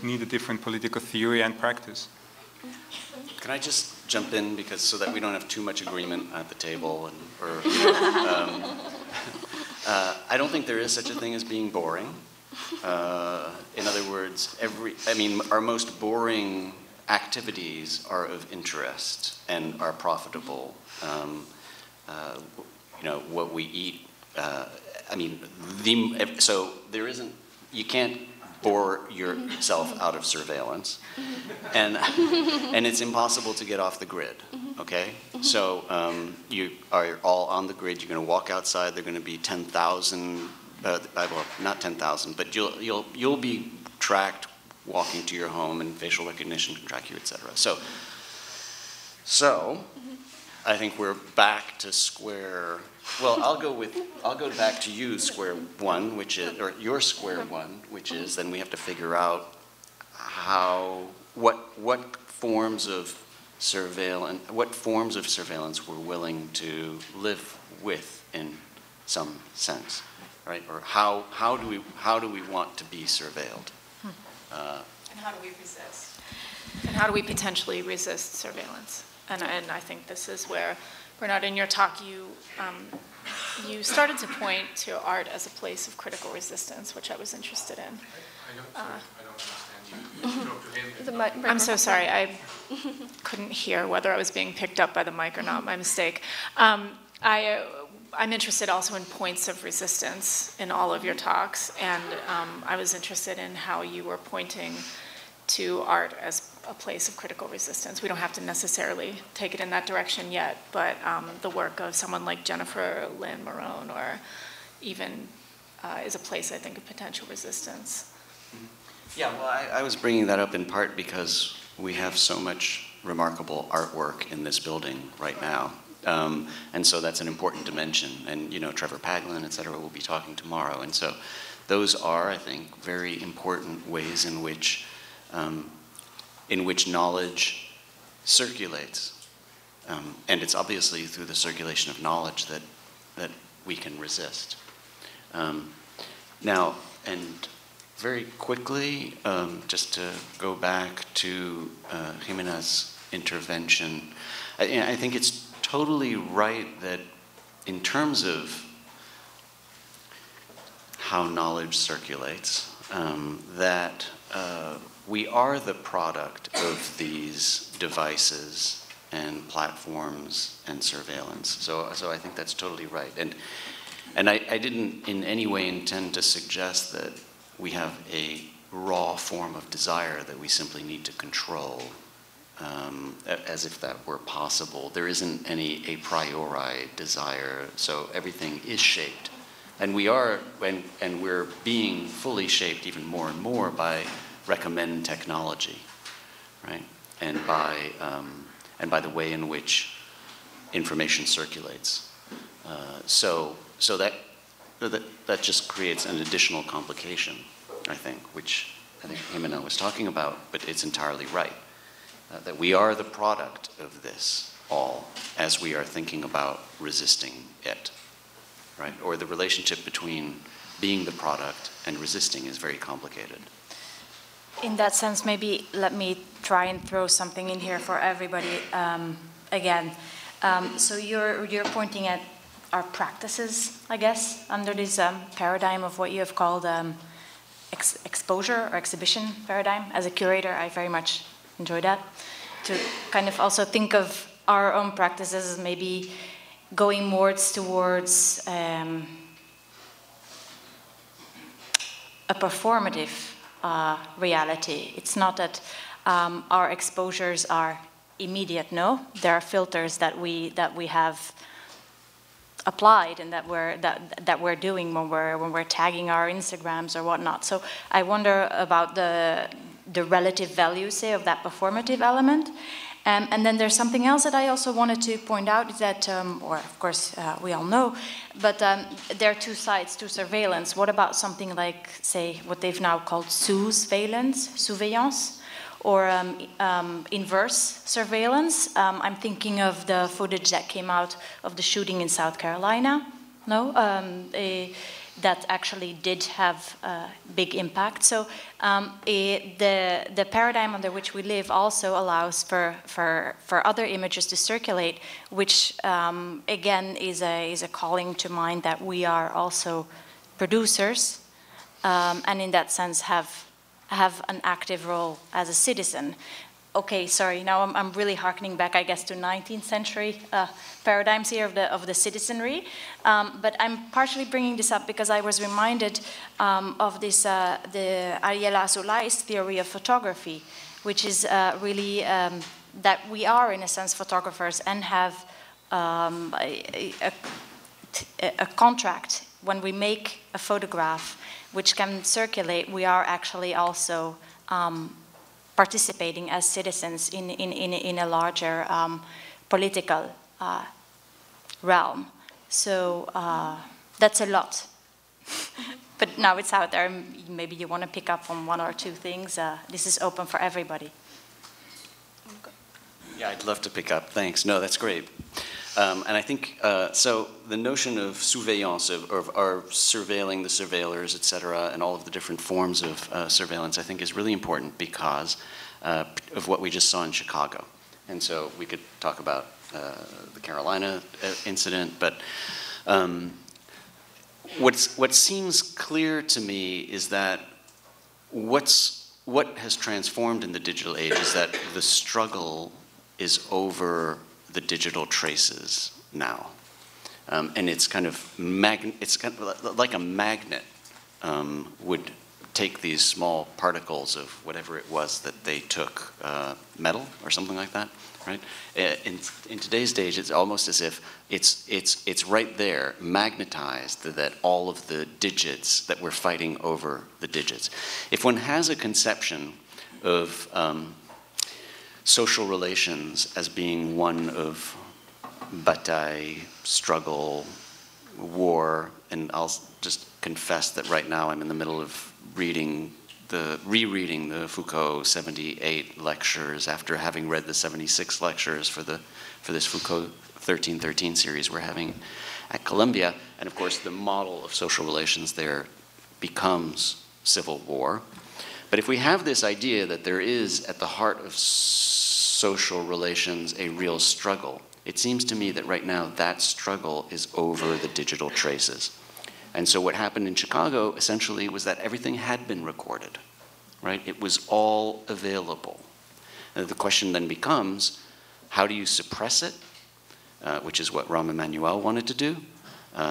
need a different political theory and practice. Can I just jump in, because so that we don't have too much agreement at the table, I don't think there is such a thing as being boring. In other words, our most boring activities are of interest and are profitable. What we eat. So there isn't. You can't bore yourself out of surveillance, and it's impossible to get off the grid. Okay, so you are all on the grid. You're going to walk outside. There are going to be 10,000. Well, not 10,000, but you'll be tracked walking to your home, and facial recognition can track you, etc. So I think we're back to square. Well, I'll go back to you square one, which is, or your square one, which is, then we have to figure out what forms of surveillance we're willing to live with in some sense. Right? Or how do we want to be surveilled? And how do we resist? And how do we potentially resist surveillance? And I think this is where, Bernard, in your talk, you started to point to art as a place of critical resistance, which I was interested in. I don't understand you. I'm so sorry. I couldn't hear whether I was being picked up by the mic or not. My mistake. I'm interested also in points of resistance in all of your talks, and I was interested in how you were pointing to art as a place of critical resistance. We don't have to necessarily take it in that direction yet, but the work of someone like Jennifer Lynn Marone, or even is a place, I think, of potential resistance. Yeah, well, I was bringing that up in part because we have so much remarkable artwork in this building right now. And so that's an important dimension. And, Trevor Paglin, et cetera, will be talking tomorrow. And so those are, I think, very important ways in which knowledge circulates. And it's obviously through the circulation of knowledge that we can resist. Now, and very quickly, just to go back to Jimena's intervention, I think it's totally right that in terms of how knowledge circulates, that we are the product of these devices and platforms and surveillance. So I think that's totally right. And I didn't in any way intend to suggest that we have a raw form of desire that we simply need to control, as if that were possible. There isn't any a priori desire, so everything is shaped. And we're being fully shaped even more and more by recommend technology, right? And by the way in which information circulates. So that just creates an additional complication, I think, which I think Jimena was talking about, but it's entirely right. That we are the product of this all as we are thinking about resisting it, right? Or the relationship between being the product and resisting is very complicated. In that sense, maybe let me try and throw something in here for everybody again. So you're pointing at our practices, I guess, under this paradigm of what you have called exposure or exhibition paradigm. As a curator, I very much enjoy that. To kind of also think of our own practices as maybe going more towards a performative reality. It's not that our exposures are immediate. No, there are filters that we have applied and that we're doing when we're tagging our Instagrams or whatnot. So I wonder about the relative value, say, of that performative element. And then there's something else that I also wanted to point out is that, or of course we all know, but there are two sides to surveillance. What about something like, say, what they've now called surveillance, or inverse surveillance? I'm thinking of the footage that came out of the shooting in South Carolina, that actually did have a big impact. So the paradigm under which we live also allows for other images to circulate, which again is a calling to mind that we are also producers, and in that sense have an active role as a citizen. Okay, sorry, now I'm really harkening back, I guess, to 19th century paradigms here of the citizenry. But I'm partially bringing this up because I was reminded of this, the Ariela Azoulai's theory of photography, which is really that we are, in a sense, photographers and have a contract. When we make a photograph which can circulate, we are actually also participating as citizens in a larger political realm. So that's a lot. But now it's out there. Maybe you want to pick up on one or two things. This is open for everybody. Yeah, I'd love to pick up. Thanks. No, that's great. And I think, so the notion of surveillance, of our surveilling the surveillors, et cetera, and all of the different forms of surveillance, I think is really important because of what we just saw in Chicago. And so we could talk about the Carolina incident, but what seems clear to me is that what has transformed in the digital age is that the struggle is over the digital traces now, and it's kind of like a magnet would take these small particles of whatever it was that they took, metal or something like that, right? In today's age, it's almost as if it's right there, magnetized, that all of the digits that we're fighting over the digits. If one has a conception of social relations as being one of bataille, struggle, war, and I'll just confess that right now I'm in the middle of reading rereading the Foucault 78 lectures after having read the 76 lectures for this Foucault 1313 series we're having at Columbia. And of course, the model of social relations there becomes civil war. But if we have this idea that there is at the heart of social relations a real struggle, it seems to me that right now that struggle is over the digital traces. And so what happened in Chicago essentially was that everything had been recorded, right? It was all available. And the question then becomes, how do you suppress it? Which is what Rahm Emanuel wanted to do,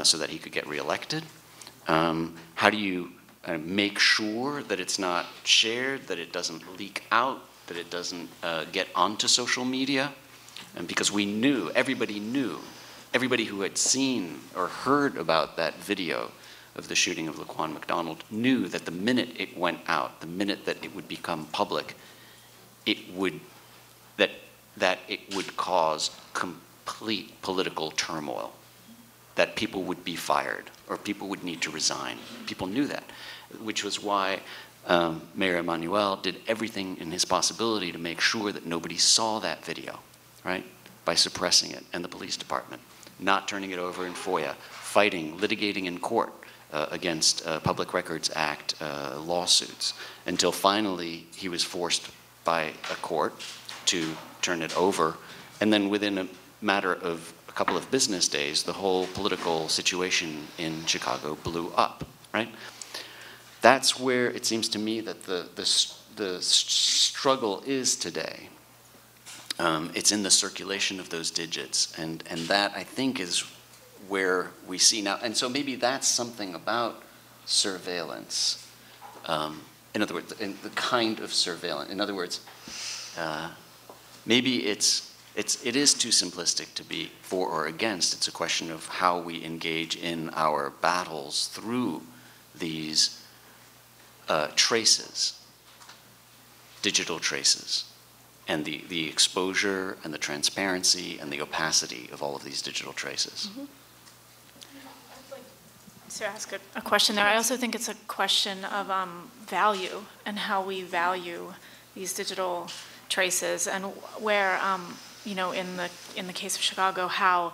so that he could get reelected. How do you make sure that it's not shared, that it doesn't leak out, that it doesn't get onto social media? And because we knew, everybody who had seen or heard about that video of the shooting of Laquan McDonald knew that the minute it went out, the minute that it would become public, it would cause complete political turmoil, that people would be fired or people would need to resign. People knew that, which was why Mayor Emanuel did everything in his possibility to make sure that nobody saw that video, right? By suppressing it, and the police department, not turning it over in FOIA, fighting, litigating in court against Public Records Act lawsuits, until finally he was forced by a court to turn it over. And then within a matter of a couple of business days, the whole political situation in Chicago blew up, right? That's where it seems to me that the struggle is today. It's in the circulation of those digits, and that, I think, is where we see now. And so maybe that's something about surveillance. In other words, in the kind of surveillance. In other words, maybe it is too simplistic to be for or against. It's a question of how we engage in our battles through these traces, digital traces, and the exposure and the transparency and the opacity of all of these digital traces. Mm-hmm. I'd like to ask a question there. I also think it's a question of value and how we value these digital traces, and where, you know, in the case of Chicago, how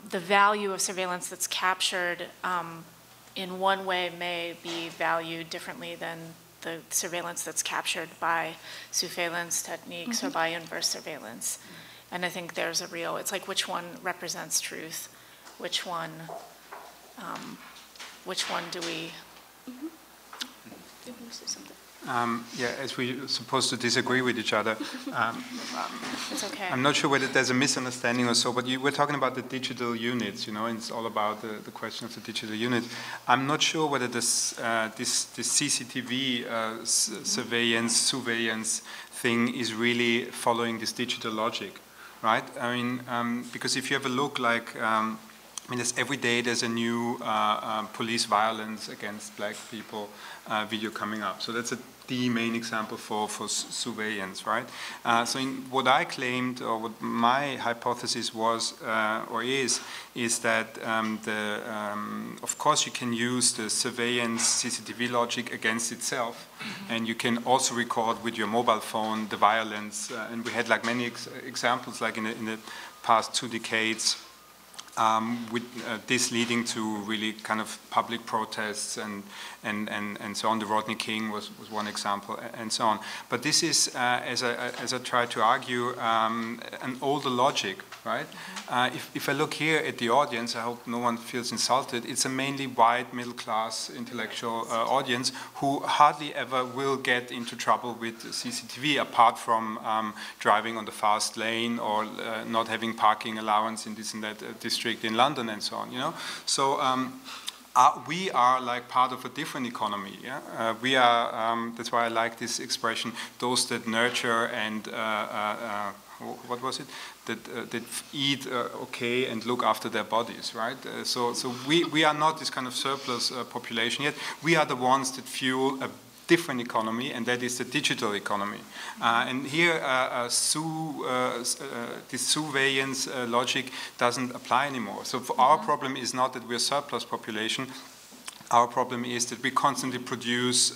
the value of surveillance that's captured in one way may be valued differently than the surveillance that's captured by surveillance techniques or by inverse surveillance. And I think there's a real, it's like which one represents truth, which one do we? Yeah, as we're supposed to disagree with each other, it's okay. I'm not sure whether there's a misunderstanding or so, but you were talking about the digital units, you know, and it's all about the question of the digital unit. I'm not sure whether this CCTV surveillance thing is really following this digital logic, right? I mean, because if you have a look, like, I mean, every day there's a new police violence against black people video coming up. So that's the main example for surveillance, right? So what I claimed, or what my hypothesis was, or is that of course you can use the surveillance CCTV logic against itself, and you can also record with your mobile phone the violence, and we had like many examples, like in the past 2 decades, with this leading to really kind of public protests and so on. The Rodney King was one example, and so on. But this is, as I try to argue, an older logic, right? If I look here at the audience, I hope no one feels insulted. It's a mainly white, middle-class, intellectual audience who hardly ever will get into trouble with CCTV, apart from driving on the fast lane or not having parking allowance in this and that district in London and so on, you know. So we are like part of a different economy. Yeah, we are. That's why I like this expression: those that nurture and what was it? That eat okay and look after their bodies, right? So we are not this kind of surplus population yet. We are the ones that fuel a different economy, and that is the digital economy. And here, this surveillance logic doesn't apply anymore. So our problem is not that we're surplus population, Our problem is that we constantly produce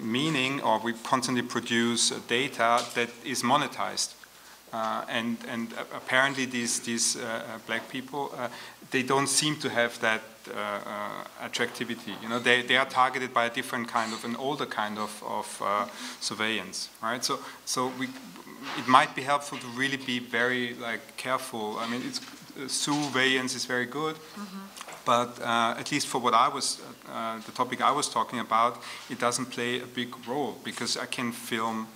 meaning, or we constantly produce data that is monetized. And apparently these black people, they don't seem to have that attractivity. You know, they are targeted by a different kind of, an older kind of surveillance, right? So it might be helpful to really be very careful. I mean, surveillance is very good, but at least for what I was, the topic I was talking about, it doesn't play a big role, because I can film,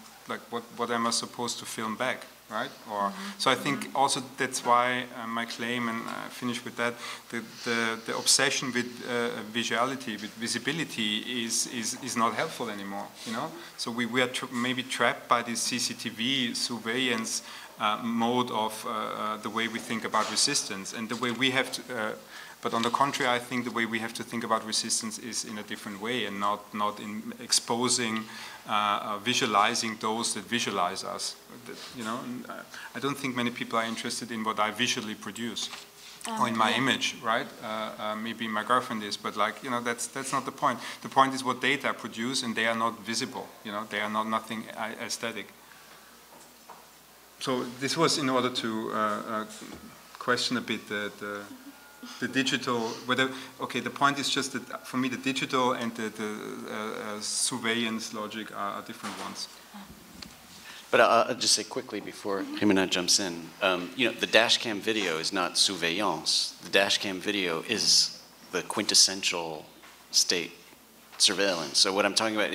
what am I supposed to film back? Right? Or so I think also that's why my claim, and I finish with that, the obsession with visuality, with visibility is not helpful anymore. You know, so we are maybe trapped by this CCTV surveillance mode of the way we think about resistance, and the way we have to. But on the contrary, I think the way we have to think about resistance is in a different way, and not in exposing, visualizing those that visualize us. You know, I don't think many people are interested in what I visually produce, or in my image, right? Maybe my girlfriend is, but that's not the point. The point is what data I produce, and they are not visible. You know, they are nothing aesthetic. So this was in order to question a bit the digital, whether, okay, the point is just that for me the digital and the surveillance logic are different ones. But I'll just say quickly before Jimena jumps in, the dashcam video is not surveillance. The dashcam video is the quintessential state surveillance. So what I'm talking about,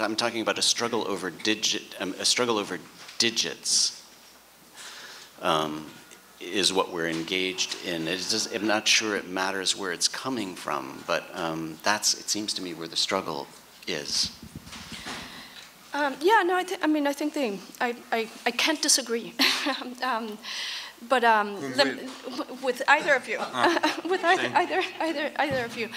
I'm talking about a struggle over digits. Is what we're engaged in. I'm not sure it matters where it's coming from, but it seems to me where the struggle is. Yeah, no, I think I can't disagree. But with either of you, with either of you.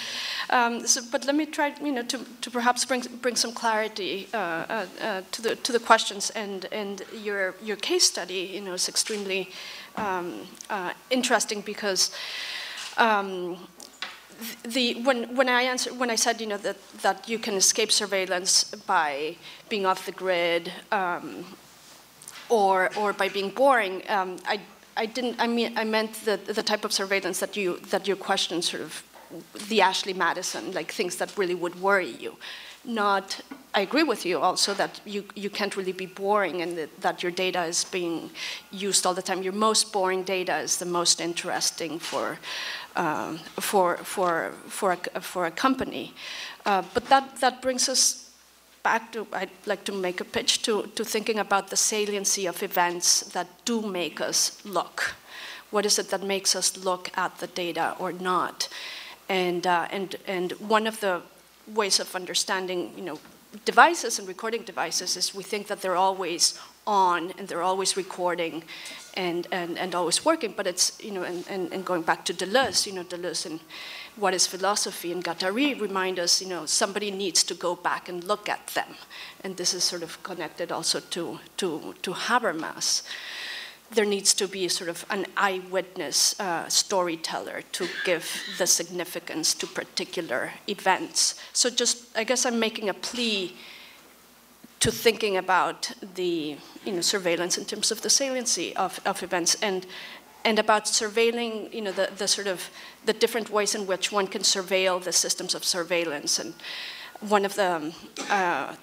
But let me try, to perhaps bring some clarity to the questions, and your case study, is extremely interesting, because when I said that you can escape surveillance by being off the grid or by being boring, I meant the type of surveillance that your question sort of, the Ashley Madison, like things that really would worry you. Not, I agree with you also that you can't really be boring, and that your data is being used all the time. Your most boring data is the most interesting for a company. But that brings us back to, I'd like to make a pitch to thinking about the saliency of events that do make us look. What is it that makes us look at the data or not? And one of the ways of understanding, devices and recording devices is we think that they're always on and they're always recording and always working. But it's, and going back to Deleuze, Deleuze and What is Philosophy and Guattari remind us, somebody needs to go back and look at them. And this is sort of connected also to Habermas. There needs to be sort of an eyewitness storyteller to give the significance to particular events. So I guess I'm making a plea to thinking about the surveillance in terms of the saliency of events, and about surveilling the sort of the different ways in which one can surveil the systems of surveillance. And one of the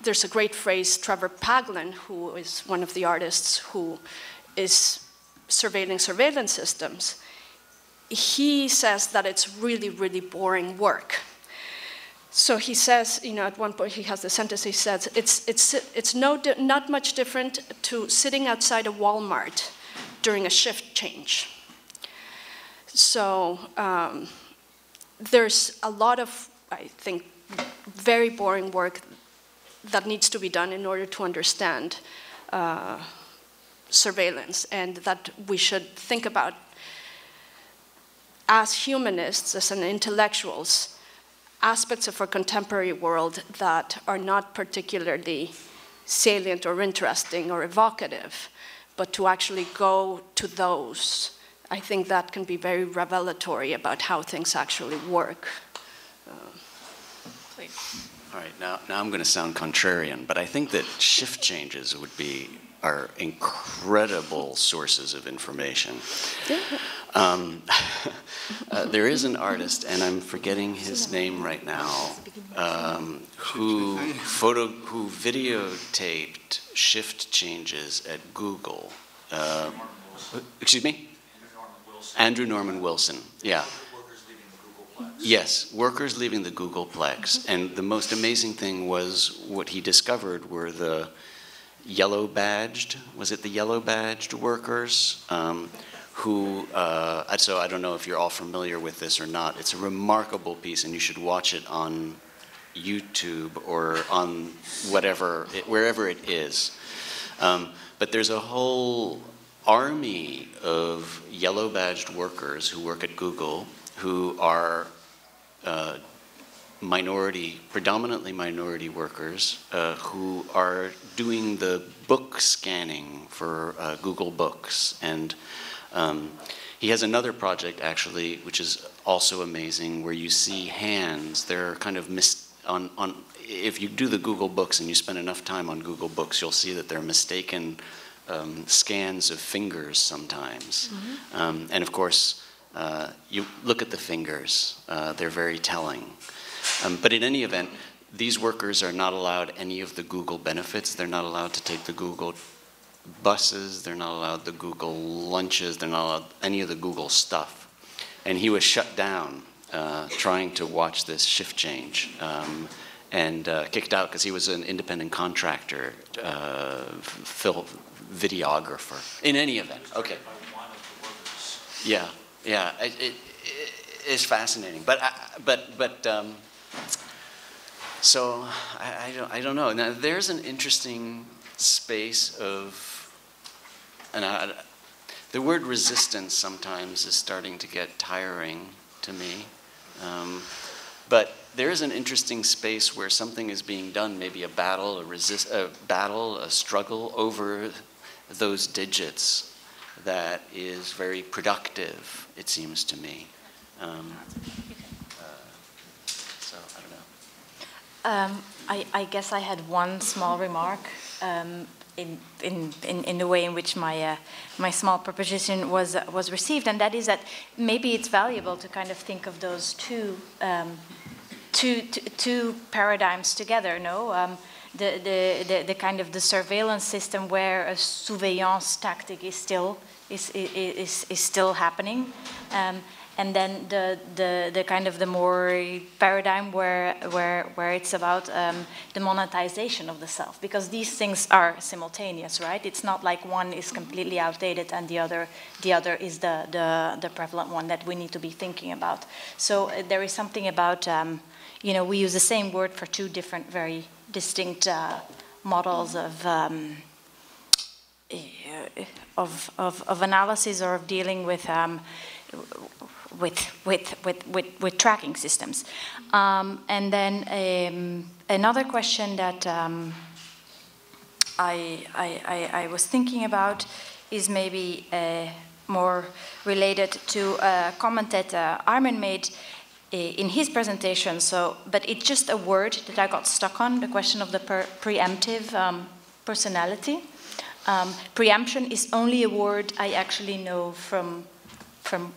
there's a great phrase, Trevor Paglen, who is one of the artists who is surveilling surveillance systems. He says that it's really, really boring work. So he says, at one point he has the sentence, he says, it's not much different to sitting outside a Walmart during a shift change. So there's a lot of, I think, very boring work that needs to be done in order to understand surveillance, and that we should think about as humanists, as intellectuals, aspects of our contemporary world that are not particularly salient or interesting or evocative, but to actually go to those I think that can be very revelatory about how things actually work. Please. All right, now I'm going to sound contrarian, but I think that shift changes are incredible sources of information. There is an artist, and I'm forgetting his name right now, who videotaped shift changes at Google. Excuse me? Andrew Norman Wilson. Yeah. Yes, workers leaving the Googleplex. And the most amazing thing was what he discovered were the yellow badged, was it the yellow badged workers? Who, so I don't know if you're all familiar with this or not. It's a remarkable piece, and you should watch it on YouTube or on wherever it is. But there's a whole army of yellow badged workers who work at Google who are predominantly minority workers who are doing the book scanning for Google Books. And he has another project actually, which is also amazing, where you see hands. They're kind of if you do the Google Books and you spend enough time on Google Books, you'll see that they're mistaken scans of fingers sometimes. Mm-hmm. And of course, you look at the fingers, they're very telling. But in any event, these workers are not allowed any of the Google benefits. They're not allowed to take the Google buses, they're not allowed the Google lunches, they're not allowed any of the Google stuff. And he was shut down trying to watch this shift change and kicked out because he was an independent contractor, videographer. In any event, okay. Yeah, it's fascinating. So I don't know. Now there's an interesting space of, and the word resistance sometimes is starting to get tiring to me. But there is an interesting space where something is being done, maybe a battle, a struggle over those digits that is very productive, it seems to me. So I don't know. I guess I had one small remark in the way in which my my small proposition was received, and that is that maybe it's valuable to kind of think of those two paradigms together. No, the kind of the surveillance system where a surveillance tactic is still happening. And then the kind of the more paradigm where it's about the monetization of the self, because these things are simultaneous, right? It's not like one is completely outdated and the other is the prevalent one that we need to be thinking about. So there is something about we use the same word for two different, very distinct models of analysis or of dealing with tracking systems. And then another question that I was thinking about is maybe more related to a comment that Armen made in his presentation. But it's just a word that I got stuck on, the question of the preemptive personality. Preemption is only a word I actually know from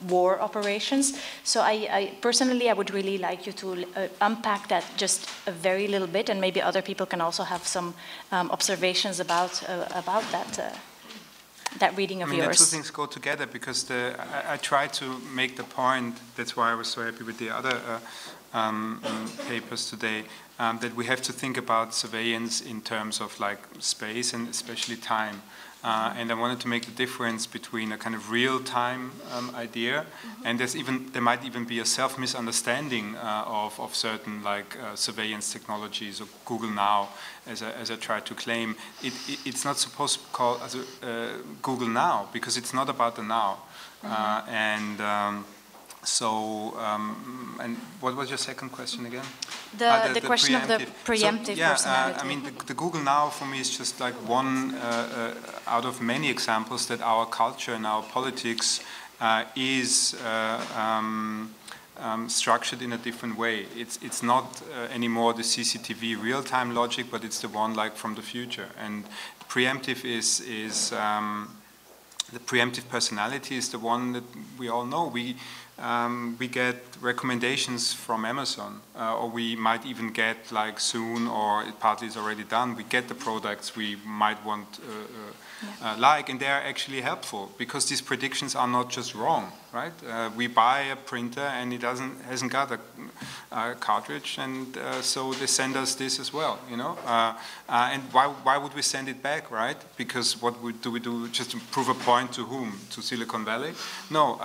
war operations. So I personally, I would really like you to unpack that just a very little bit, and maybe other people can also have some observations about that reading of yours. The two things go together, because I try to make the point, that's why I was so happy with the other papers today, that we have to think about surveillance in terms of like space and especially time. And I wanted to make the difference between a kind of real-time idea, and there might even be a self-misunderstanding of certain like surveillance technologies, or Google Now, as I tried to claim. It's not supposed to be called Google Now, because it's not about the now. And what was your second question again? The question of the preemptive personality. I mean, the Google Now for me is just like one out of many examples that our culture and our politics is structured in a different way. It's not anymore the CCTV real-time logic, but it's the one like from the future. And preemptive is the preemptive personality is the one that we all know. We get recommendations from Amazon, or we might even get like soon, or it partly is already done. We get the products we might want like, and they are actually helpful because these predictions are not just wrong, right? We buy a printer and it hasn't got a cartridge, and so they send us this as well, you know. And why would we send it back, right? Because what do we do? Just to prove a point to whom? To Silicon Valley? No.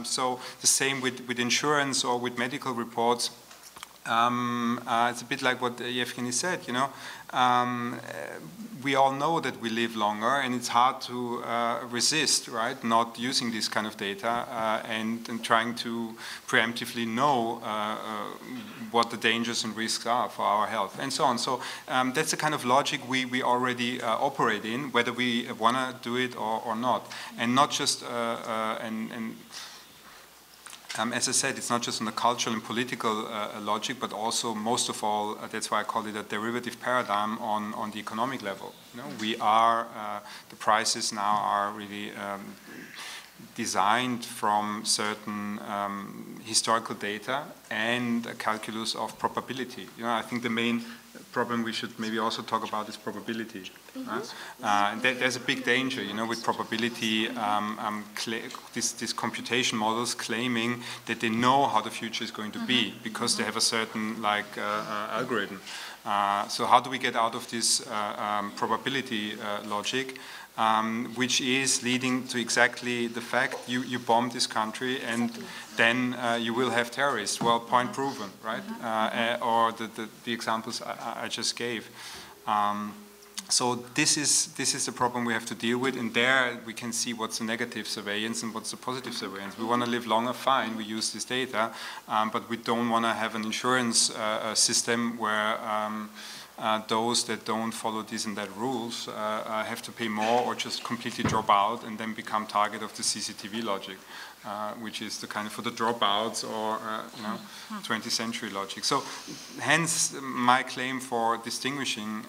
So the same with insurance or with medical reports. It's a bit like what Yevgeny said, you know. We all know that we live longer, and it's hard to resist, right, not using this kind of data and trying to preemptively know what the dangers and risks are for our health, and so on. So that's the kind of logic we already operate in, whether we want to do it or not. And not just, as I said, it's not just on the cultural and political logic, but also, most of all, that's why I call it a derivative paradigm on the economic level. You know, we are, the prices now are really designed from certain historical data and a calculus of probability. You know, I think the main problem we should maybe also talk about is probability. And there's a big danger, you know, with probability, these computation models claiming that they know how the future is going to be because they have a certain algorithm. So how do we get out of this probability logic? Which is leading to exactly the fact you bomb this country and then you will have terrorists. Well, point proven, right? Or the examples I just gave. So this is the problem we have to deal with, and there we can see what's the negative surveillance and what's the positive surveillance. We want to live longer, fine, we use this data, but we don't want to have an insurance system where those that don't follow these and that rules have to pay more or just completely drop out and then become target of the CCTV logic, which is the kind of for the dropouts or 20th century logic. So hence my claim for distinguishing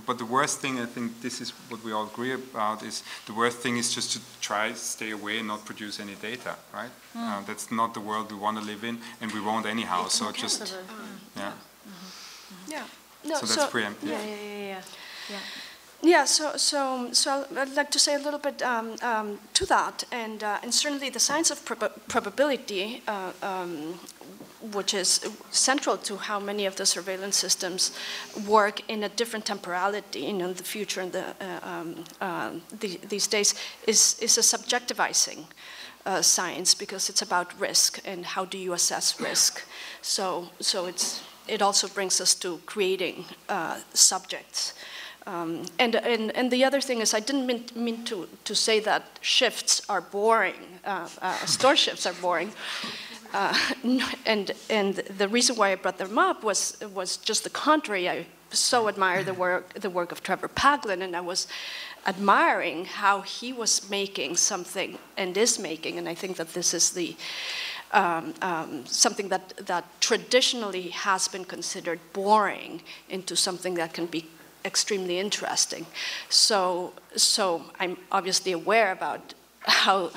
but the worst thing, I think this is what we all agree about, is the worst thing is just to try stay away and not produce any data, right? That's not the world we want to live in, and we won't anyhow. So just Yeah. No, so that's preemptive. Yeah. So I'd like to say a little bit to that, and certainly the science of probability, which is central to how many of the surveillance systems work in a different temporality, in the future and these days, is a subjectivizing science, because it's about risk and how do you assess risk. So it also brings us to creating subjects. And the other thing is, I didn't mean to say that shifts are boring, store shifts are boring. And the reason why I brought them up was just the contrary. I so admire the work of Trevor Paglen, and I was admiring how he was making something and is making, and I think that this is the something that traditionally has been considered boring into something that can be extremely interesting. So I'm obviously aware about how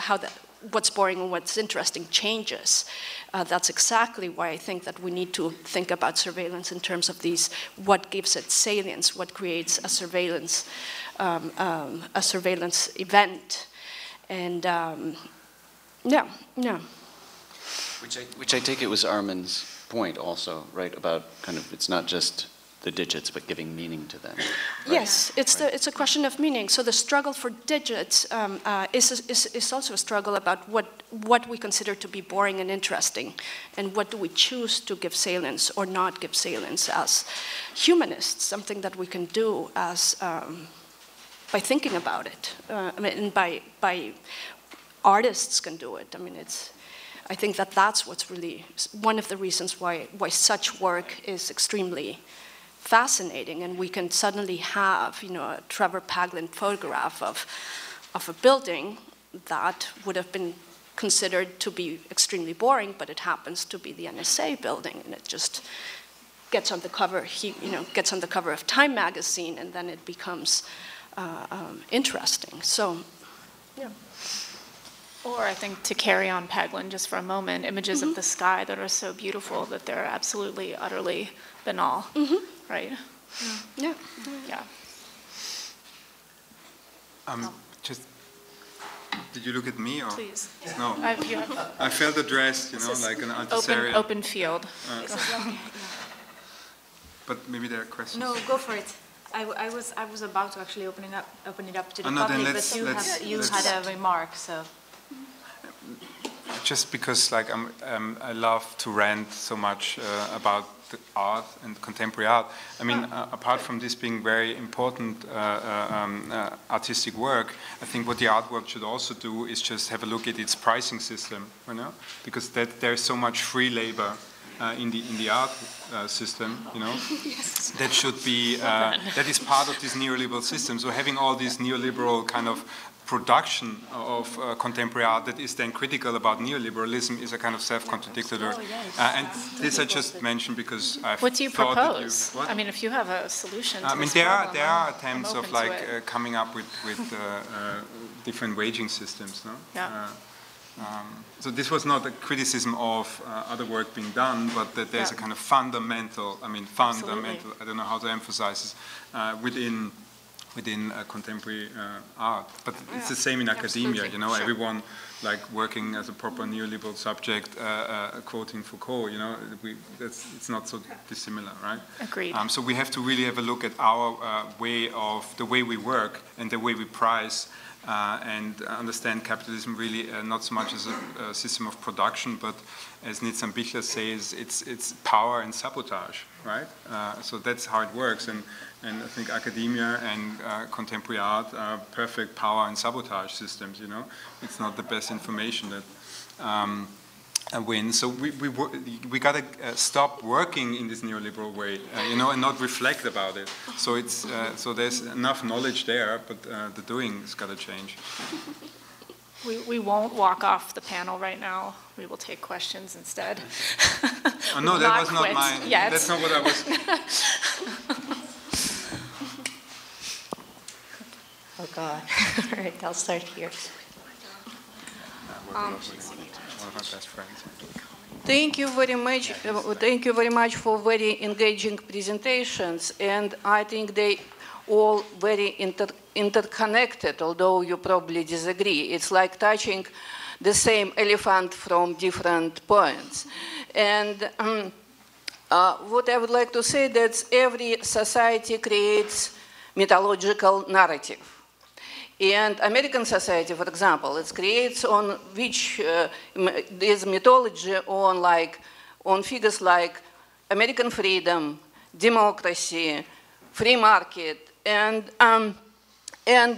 what's boring and what's interesting changes. That's exactly why I think that we need to think about surveillance in terms of these, what gives it salience, what creates a surveillance event. And yeah. Which I take it was Armen's point also, right? About kind of, it's not just the digits, but giving meaning to them. Right? Yes, it's a question of meaning. So the struggle for digits is also a struggle about what we consider to be boring and interesting, and what do we choose to give salience or not give salience as humanists, something that we can do as by thinking about it, and by artists can do it. I mean, I think that that's what's really one of the reasons why such work is extremely fascinating, and we can suddenly have, a Trevor Paglen photograph of a building that would have been considered to be extremely boring, but it happens to be the NSA building, and it just gets on the cover. Gets on the cover of Time magazine, and then it becomes interesting. So, yeah. Or I think, to carry on Peglin just for a moment, images of the sky that are so beautiful that they're absolutely, utterly banal, right? Yeah. Yeah. Just, did you look at me, or? Please. No. I felt addressed, like an adversarial. Open field. But maybe there are questions. No, go for it. I was about to actually open it up to the public, but you had a remark, so. Just because, like, I love to rant so much about the art and contemporary art. I mean, apart from this being very important artistic work, I think what the art world should also do is just have a look at its pricing system, because there's so much free labor in the art system, Yes. that should be that is part of this neoliberal system. So having all this neoliberal kind of production of contemporary art that is then critical about neoliberalism is a kind of self-contradictory. And this I just mentioned because I What do you propose? I mean, if you have a solution to this there problem, are attempts I'm of open to it. coming up with different waging systems. No? Yeah. So this was not a criticism of other work being done, but that there's a kind of fundamental, Absolutely. I don't know how to emphasize this, within contemporary art. But it's the same in academia, Sure. everyone like working as a proper neoliberal subject, quoting Foucault, it's not so dissimilar, right? Agreed. So we have to really have a look at our the way we work and the way we price, and understand capitalism really not so much as a system of production, but as Nitzan Bichler says, it's power and sabotage, right? So that's how it works, and I think academia and contemporary art are perfect power and sabotage systems. It's not the best information that wins. So we got to stop working in this neoliberal way, and not reflect about it. So it's so there's enough knowledge there, but the doing's got to change. We won't walk off the panel right now. We will take questions instead. Oh, no, that was not my. Yet. That's not what I was. Oh God! All right, I'll start here. One of my best friends. Thank you very much. Thank you very much for very engaging presentations, and I think they all very interconnected. Although you probably disagree, it's like touching the same elephant from different points. And what I would like to say that every society creates mythological narrative. And American society, for example, it creates on which this mythology on figures like American freedom, democracy, free market, and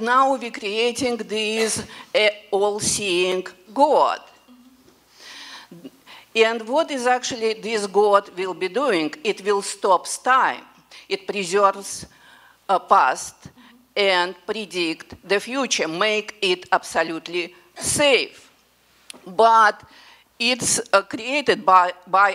now we're creating this all-seeing God. And what is actually this God will be doing? It will stop time. It preserves past and predict the future, make it absolutely safe. But it's created by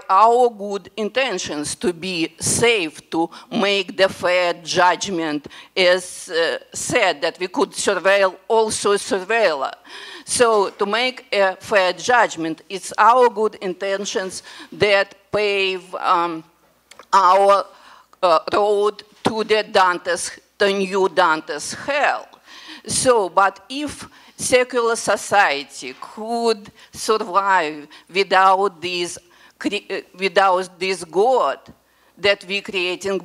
our good intentions to be safe, to make the fair judgment, as said, that we could surveil also surveiller. So to make a fair judgment, it's our good intentions that pave our road to the new Dante's hell. So, but if secular society could survive without this God that we're creating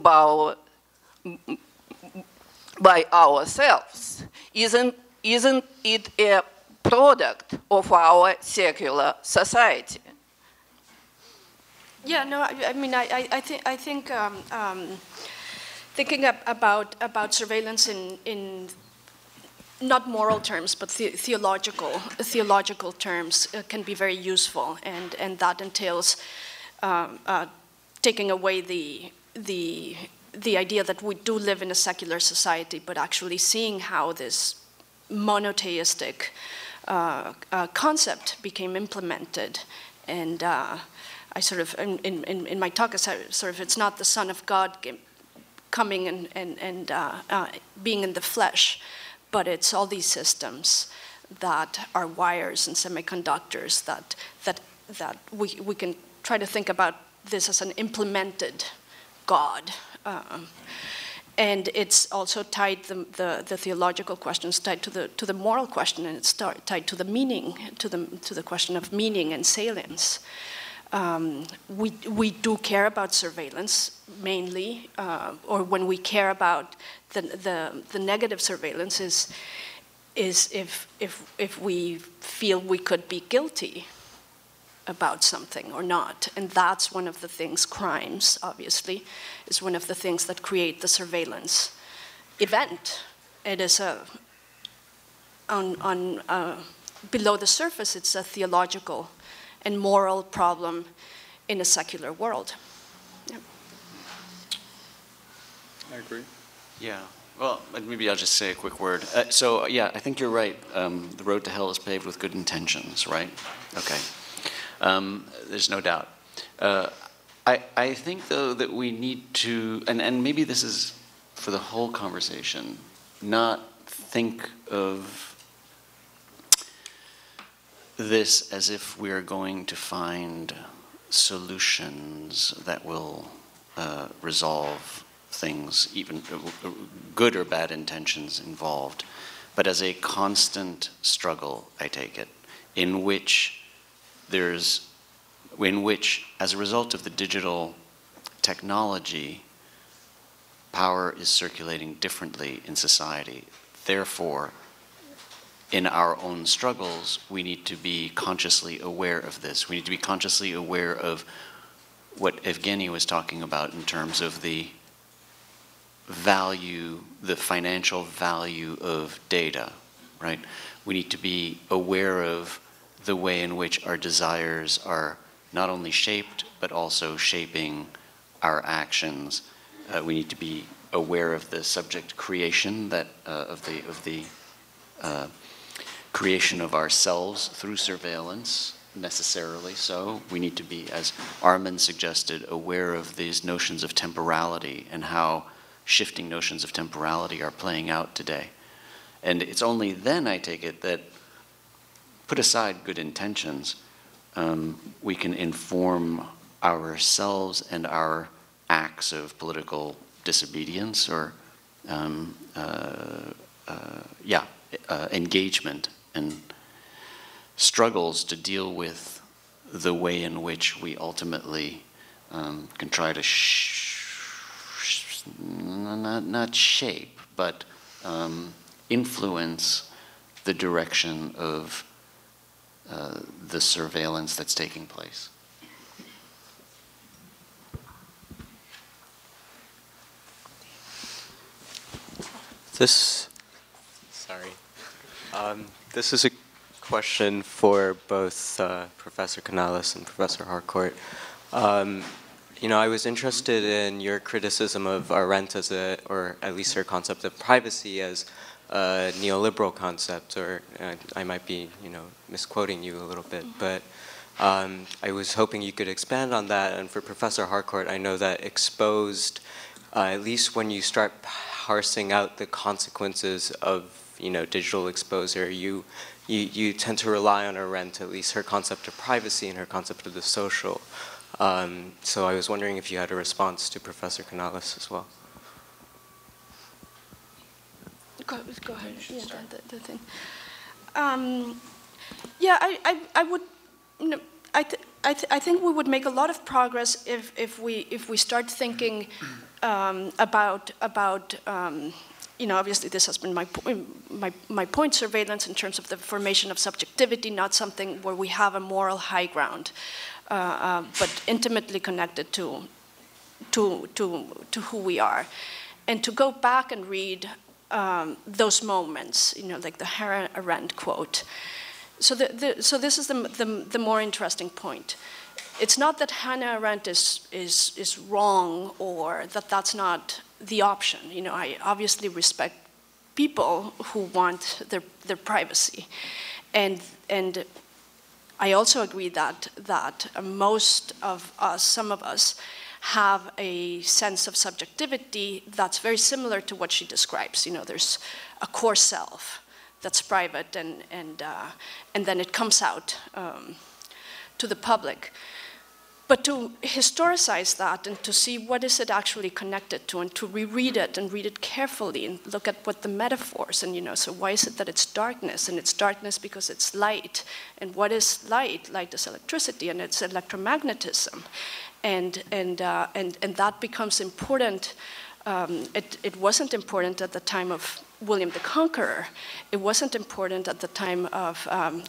by ourselves, isn't it a product of our secular society? Yeah, no, I mean, I think thinking about surveillance in not moral terms, but theological terms can be very useful, and that entails taking away the idea that we do live in a secular society, but actually seeing how this monotheistic concept became implemented. And I sort of, in my talk, I sort of, it's not the Son of God coming and being in the flesh, but it's all these systems that are wires and semiconductors that we can try to think about this as an implemented God. And it's also tied, the theological questions tied to the moral question, and it's tied to the meaning, to the question of meaning and salience. We do care about surveillance mainly, or when we care about the negative surveillance is if we feel we could be guilty about something or not. And that's one of the things, crimes, obviously, is one of the things that create the surveillance event. It is below the surface, it's a theological and moral problem in a secular world. Yeah. I agree. Yeah. Well, maybe I'll just say a quick word. So, yeah, I think you're right. The road to hell is paved with good intentions, right? Okay. There's no doubt. I think, though, that we need to, and maybe this is for the whole conversation, not think of this as if we are going to find solutions that will resolve things, even good or bad intentions involved, but as a constant struggle, I take it, in which, as a result of the digital technology, power is circulating differently in society. Therefore, in our own struggles, we need to be consciously aware of this. We need to be consciously aware of what Evgeny was talking about in terms of the value, the financial value of data, right? We need to be aware of the way in which our desires are not only shaped, but also shaping our actions. We need to be aware of the subject creation of the creation of ourselves through surveillance, necessarily so. We need to be, as Armen suggested, aware of these notions of temporality and how shifting notions of temporality are playing out today. And it's only then, I take it, that, put aside good intentions, we can inform ourselves and our acts of political disobedience or engagement and struggles to deal with the way in which we ultimately can try to not shape, but influence the direction of the surveillance that's taking place. This is a question for both Professor Canalis and Professor Harcourt. I was interested in your criticism of Arendt or at least her concept of privacy as a neoliberal concept, or I might be, misquoting you a little bit, but I was hoping you could expand on that. And for Professor Harcourt, I know that exposed, at least when you start parsing out the consequences of digital exposure, you tend to rely on Arendt, at least her concept of privacy and her concept of the social. So I was wondering if you had a response to Professor Canalis as well. Go ahead. Yeah, the thing. Yeah, I would. I think we would make a lot of progress if we start thinking about obviously this has been my point, surveillance in terms of the formation of subjectivity, not something where we have a moral high ground, but intimately connected to who we are, and to go back and read those moments, like the Hannah Arendt quote. So this is the more interesting point. It's not that Hannah Arendt is wrong or that that's not the option. I obviously respect people who want their privacy. And I also agree that most of us, some of us, have a sense of subjectivity that's very similar to what she describes. You know, there's a core self that's private, and then it comes out to the public. But to historicize that and to see what is it actually connected to, and to reread it and read it carefully and look at what the metaphors, and so why is it that it's darkness? And it's darkness because it's light. And what is light? Light is electricity, and it's electromagnetism. And that becomes important. It wasn't important at the time of William the Conqueror. It wasn't important at the time of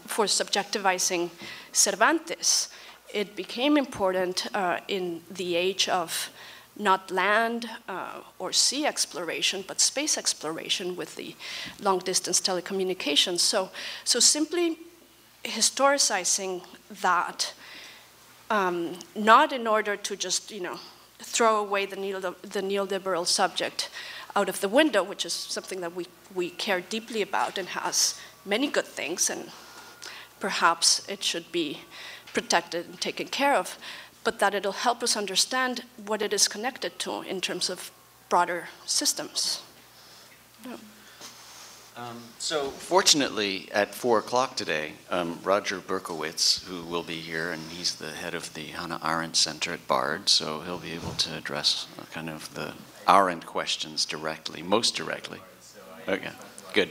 for subjectivizing Cervantes. It became important in the age of not land or sea exploration, but space exploration with the long-distance telecommunications. So simply historicizing that, not in order to just throw away the neoliberal subject out of the window, which is something that we care deeply about and has many good things, and perhaps it should be protected and taken care of, but that it'll help us understand what it is connected to in terms of broader systems. Yeah. So fortunately, at 4 o'clock today, Roger Berkowitz, who will be here, and he's the head of the Hannah Arendt Center at Bard, so he'll be able to address kind of the Arendt questions directly, most directly. Okay, good.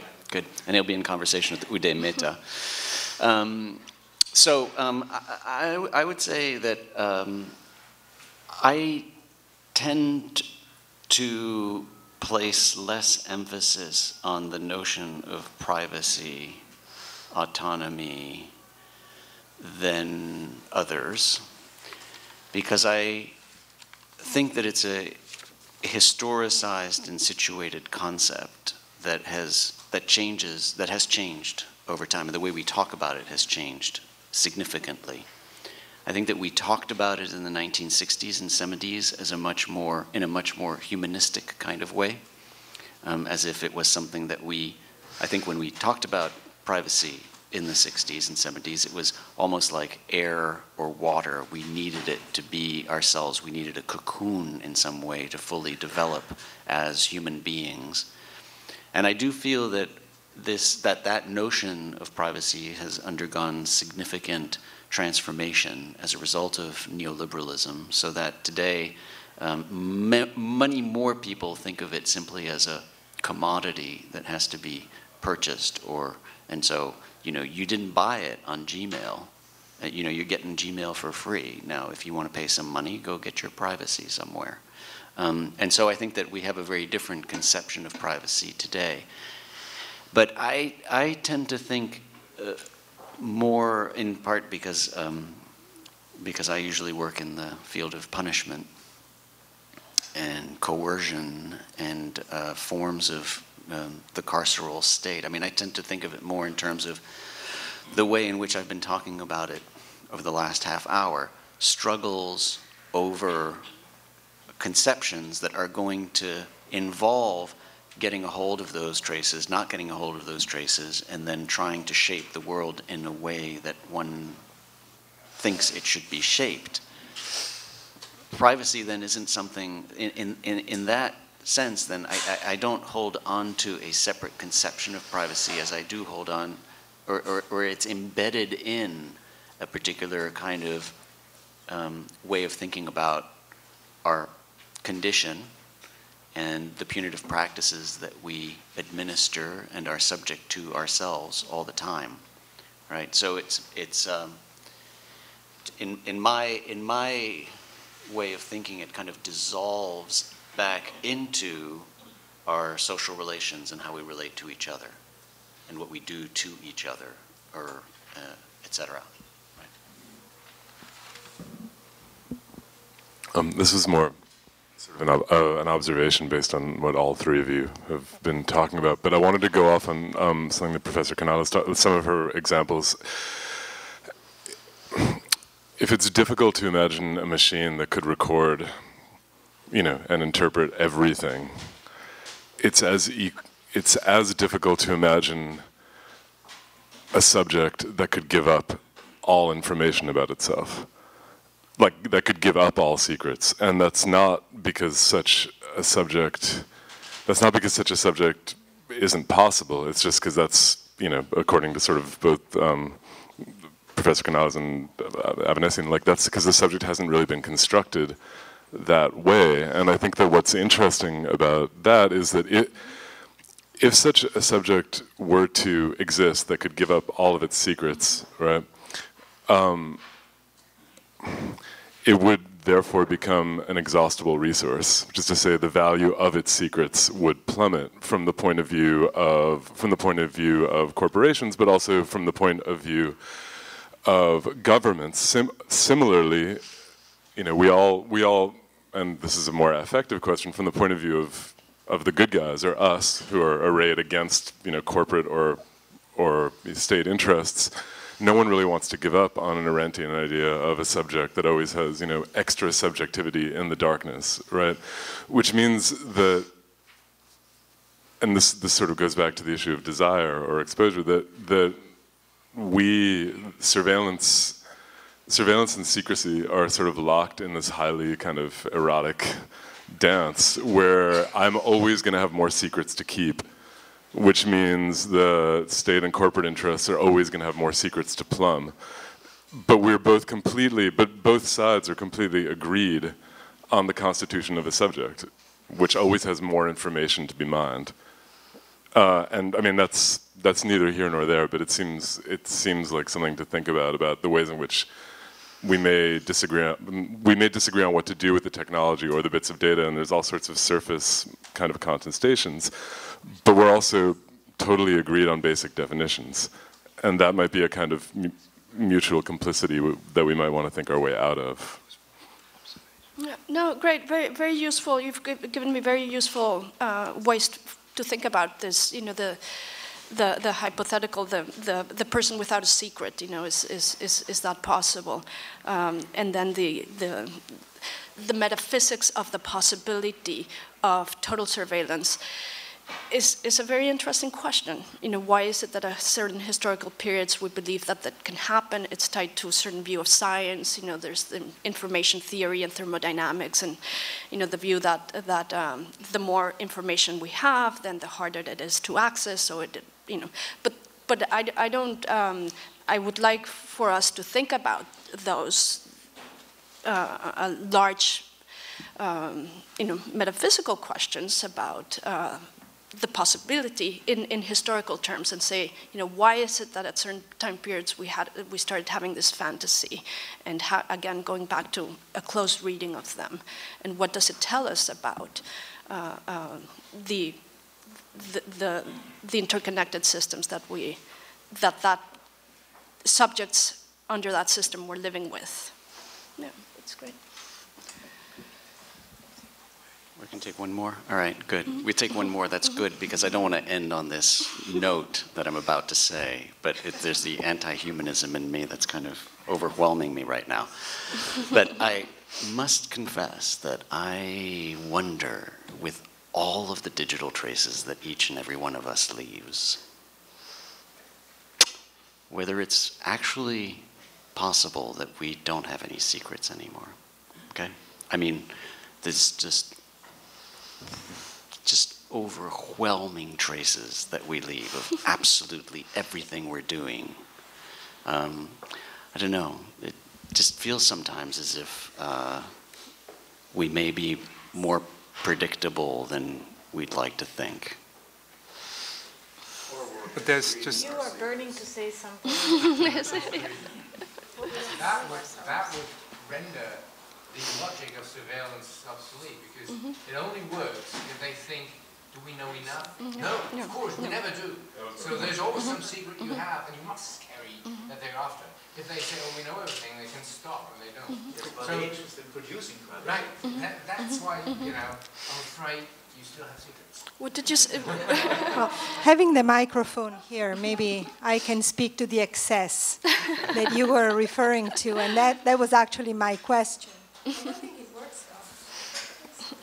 And he'll be in conversation with Uday Mehta. So I would say that I tend to place less emphasis on the notion of privacy, autonomy, than others, because I think that it's a historicized and situated concept that has changed over time, and the way we talk about it has changed significantly. I think that we talked about it in the 1960s and 70s as in a much more humanistic kind of way, as if it was something that I think when we talked about privacy in the 60s and 70s, it was almost like air or water. We needed it to be ourselves. We needed a cocoon in some way to fully develop as human beings. And I do feel that that notion of privacy has undergone significant transformation as a result of neoliberalism, so that today many more people think of it simply as a commodity that has to be purchased, and so you didn't buy it on Gmail. You're getting Gmail for free. Now, if you want to pay some money, go get your privacy somewhere. And so I think that we have a very different conception of privacy today. But I tend to think more, in part because I usually work in the field of punishment and coercion and forms of the carceral state. I mean, I tend to think of it more in terms of the way in which I've been talking about it over the last half hour, struggles over conceptions that are going to involve getting a hold of those traces, not getting a hold of those traces, and then trying to shape the world in a way that one thinks it should be shaped. Privacy then isn't something, in that sense, then I don't hold on to a separate conception of privacy as I do hold on, or it's embedded in a particular kind of way of thinking about our condition and the punitive practices that we administer and are subject to ourselves all the time, right? So it's in my way of thinking, it kind of dissolves back into our social relations and how we relate to each other and what we do to each other, or etc. Right? This is more sort of an observation based on what all three of you have been talking about, but I wanted to go off on something that Professor Canalis taught, with some of her examples. If it's difficult to imagine a machine that could record, and interpret everything, it's as difficult to imagine a subject that could give up all information about itself, like that could give up all secrets, and that's not because such a subject isn't possible. It's just because that's, you know, according to sort of both Professor Canales and Avanessian, like that's because the subject hasn't really been constructed that way. And I think that what's interesting about that is that if such a subject were to exist that could give up all of its secrets, right, it would therefore become an exhaustible resource, which is to say the value of its secrets would plummet from the point of view of corporations, but also from the point of view of governments. Similarly, you know, we all, and this is a more affective question, from the point of view of the good guys, or us, who are arrayed against, you know, corporate or state interests. No one really wants to give up on an Arendtian idea of a subject that always has, you know, extra subjectivity in the darkness, right? Which means that, and this sort of goes back to the issue of desire or exposure, that surveillance and secrecy are sort of locked in this highly kind of erotic dance where I'm always going to have more secrets to keep, which means the state and corporate interests are always going to have more secrets to plumb. But both sides are completely agreed on the constitution of a subject, which always has more information to be mined. And I mean, that's neither here nor there, but it seems like something to think about the ways in which we may disagree on what to do with the technology or the bits of data, and there's all sorts of surface kind of contestations. But we're also totally agreed on basic definitions. And that might be a kind of mutual complicity that we might want to think our way out of. Yeah, no, great, very, very useful. You've given me very useful ways to think about this. You know, the hypothetical, the person without a secret. You know, is that possible? And then the metaphysics of the possibility of total surveillance is a very interesting question. You know, why is it that at certain historical periods we believe that can happen? It's tied to a certain view of science. You know, there's the information theory and thermodynamics, and you know, the view that the more information we have, then the harder it is to access. So it, you know, but I don't. I would like for us to think about those large, you know, metaphysical questions about the possibility in historical terms, and say, you know, why is it that at certain time periods we started having this fantasy, and again going back to a close reading of them, and what does it tell us about the interconnected systems that subjects under that system were living with. Yeah, that's great. We can take one more? All right, good. We take one more, that's good, because I don't want to end on this note that I'm about to say, but there's the anti-humanism in me that's kind of overwhelming me right now. But I must confess that I wonder, with all of the digital traces that each and every one of us leaves, whether it's actually possible that we don't have any secrets anymore, okay? I mean, there's just overwhelming traces that we leave of absolutely everything we're doing. I don't know, it just feels sometimes as if we may be more predictable than we'd like to think. But there's just... You are burning to say something. that would render the logic of surveillance obsolete, because it only works if they think, do we know enough? No, of course, we never do. So there's always some secret you have, and you must carry that they're after. If they say, oh, we know everything, they can stop, and they don't. But they're interested in producing crime. Right, that's why, you know, I'm afraid you still have secrets. What did you say? Well, having the microphone here, maybe I can speak to the excess that you were referring to, and that was actually my question. I don't think it works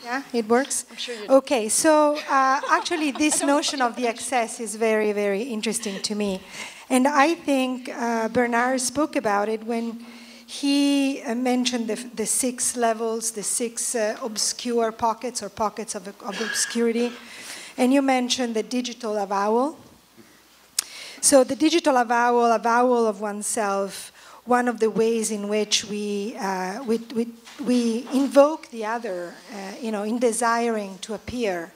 though. Yeah, it works? I'm sure you do. Okay, so actually this notion of the excess is very, very interesting to me. And I think Bernard spoke about it when he mentioned the 6 levels, the 6 obscure pockets or pockets of obscurity. And you mentioned the digital avowal. So the digital avowal, avowal of oneself, one of the ways in which we invoke the other, in desiring to appear,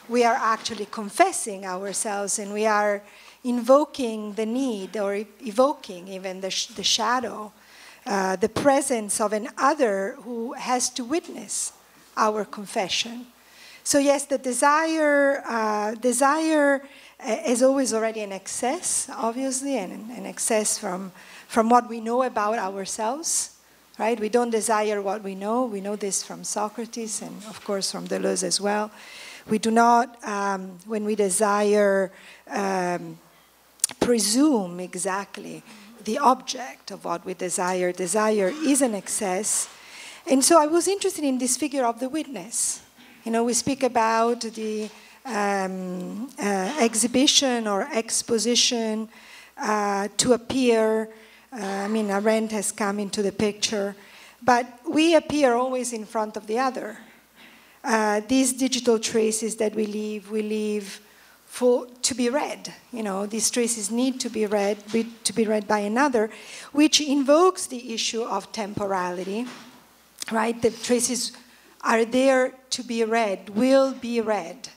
we are actually confessing ourselves, and we are invoking the need, or evoking even the shadow, the presence of an other who has to witness our confession. So yes, the desire is always already an excess, obviously, and an excess from what we know about ourselves, right? We don't desire what we know. We know this from Socrates and, of course, from Deleuze as well. We do not, when we desire, presume exactly the object of what we desire. Desire is an excess. And so I was interested in this figure of the witness. We speak about the exhibition or exposition to appear. Arendt has come into the picture. But we appear always in front of the other. These digital traces that we leave to be read. These traces need to be read by another, which invokes the issue of temporality, right? The traces are there to be read, will be read.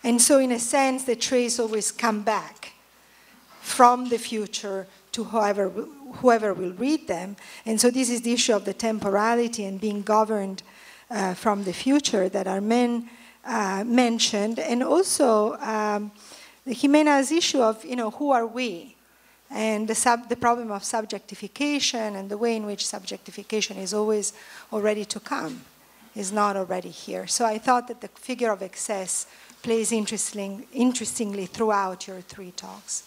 And so in a sense, the trace always come back from the future to whoever will read them. And so this is the issue of the temporality and being governed from the future that Armen mentioned. And also Jimena's issue of, who are we? And the problem of subjectification and the way in which subjectification is always already to come, is not already here. So I thought that the figure of excess plays interestingly throughout your 3 talks.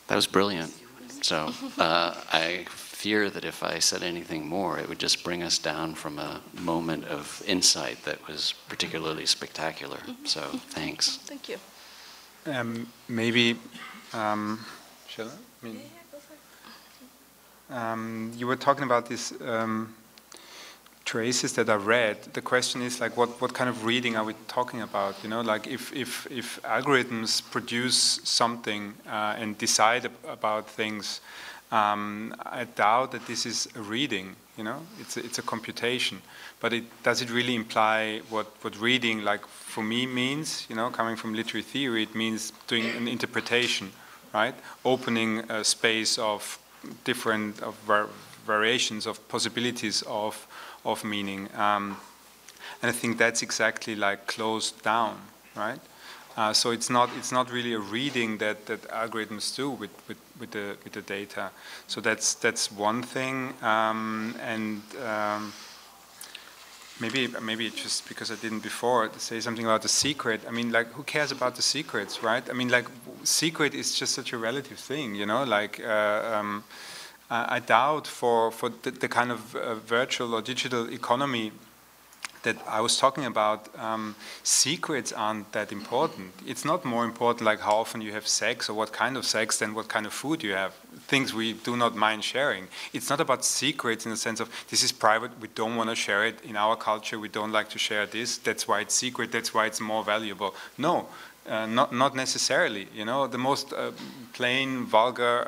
That was brilliant. So I fear that if I said anything more, it would just bring us down from a moment of insight that was particularly spectacular. So thanks. Thank you. Maybe, shall I? You were talking about these traces that are read. The question is, like, what kind of reading are we talking about? Like if algorithms produce something and decide about things, I doubt that this is a reading. It's a computation. But does it really imply what reading, like for me, means? Coming from literary theory, it means doing an interpretation, right? Opening a space of different variations of possibilities of meaning, and I think that's exactly like closed down, right? So it's not really a reading that algorithms do with the data. So that's one thing, and maybe just because I didn't before say something about the secret. Like, who cares about the secrets, right? Like, secret is just such a relative thing, Like, I doubt for the kind of virtual or digital economy that I was talking about, secrets aren't that important. It's not more important like how often you have sex or what kind of sex than what kind of food you have. Things we do not mind sharing. It's not about secrets in the sense of this is private, we don't want to share it. In our culture, we don't like to share this. That's why it's secret, that's why it's more valuable. No. Not necessarily. The most plain, vulgar,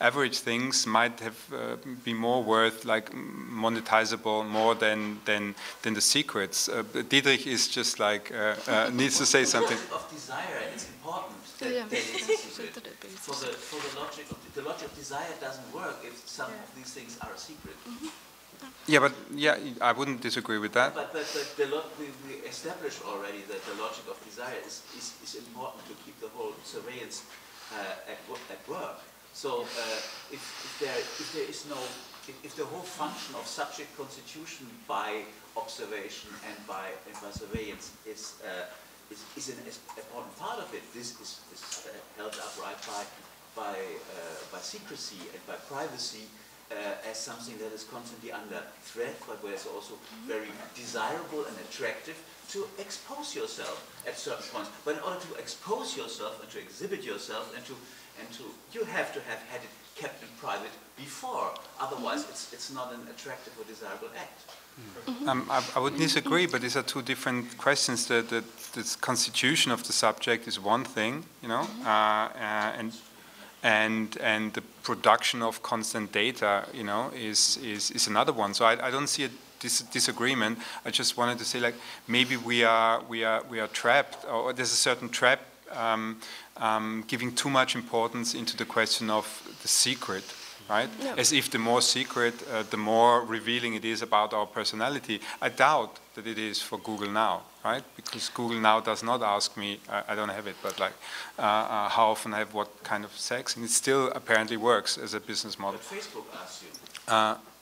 average things might have be more worth, like monetizable, more than the secrets. Dietrich is just like needs to say something. Of desire, it's important that it's a secret. For the logic of desire doesn't work if some of these things are a secret. Yeah, I wouldn't disagree with that. But we established already that the logic of desire is important to keep the whole surveillance at work. So if the whole function of subject constitution by observation and by surveillance is an important part of it, this is held up right by secrecy and by privacy as something that is constantly under threat, but where it's also very desirable and attractive to expose yourself at certain points. But in order to expose yourself and to exhibit yourself you have to have had it kept in private before. Otherwise, it's not an attractive or desirable act. I would disagree, but these are two different questions. The constitution of the subject is one thing, you know, and the production of constant data, you know, is another one. So I don't see a disagreement. I just wanted to say, like, maybe we are trapped, or there's a certain trap giving too much importance into the question of the secret. Right? Yeah. As if the more secret, the more revealing it is about our personality. I doubt that it is for Google now, right? Because Google now does not ask me, I don't have it, but like, how often I have what kind of sex, and it still apparently works as a business model. But Facebook asks you.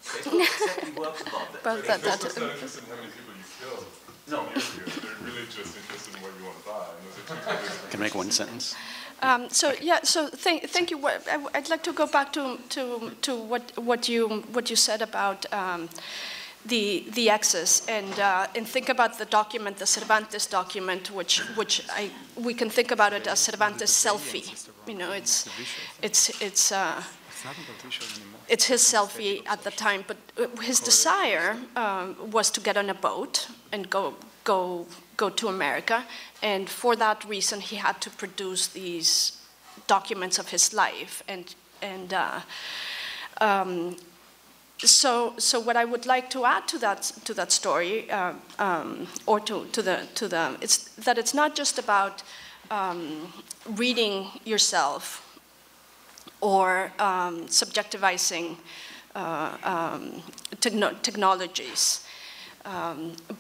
Facebook exactly works about that. But Facebook's not interested in how many people you killed. No. They're really just interested in what you want to buy. And those are two things. Can I make one sentence? Thank you. I'd like to go back to what you said about the access and think about the document, the Cervantes document, which we can think about it as Cervantes' selfie. You know, it's his selfie at the time, but his desire was to get on a boat and go to America, and for that reason he had to produce these documents of his life, so what I would like to add to that story, or to the it's that it's not just about reading yourself or subjectivizing technologies.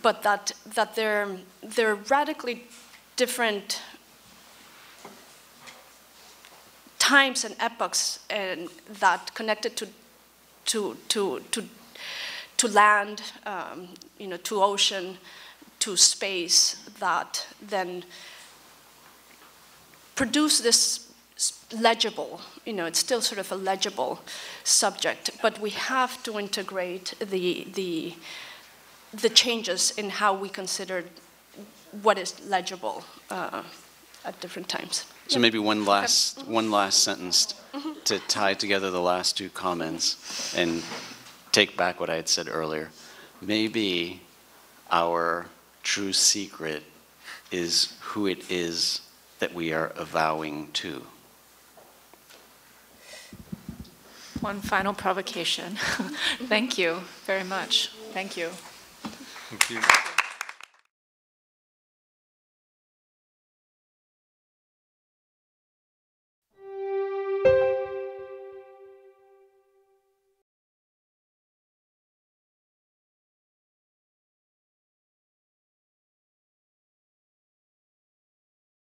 But that they're radically different times and epochs, and that connected to land, you know, to ocean, to space, that then produce this legible, you know, it's still sort of a legible subject, but we have to integrate the changes in how we consider what is legible at different times. So maybe one last sentence to tie together the last two comments and take back what I had said earlier. Maybe our true secret is who it is that we are avowing to. One final provocation. Thank you very much. Thank you. Thank you.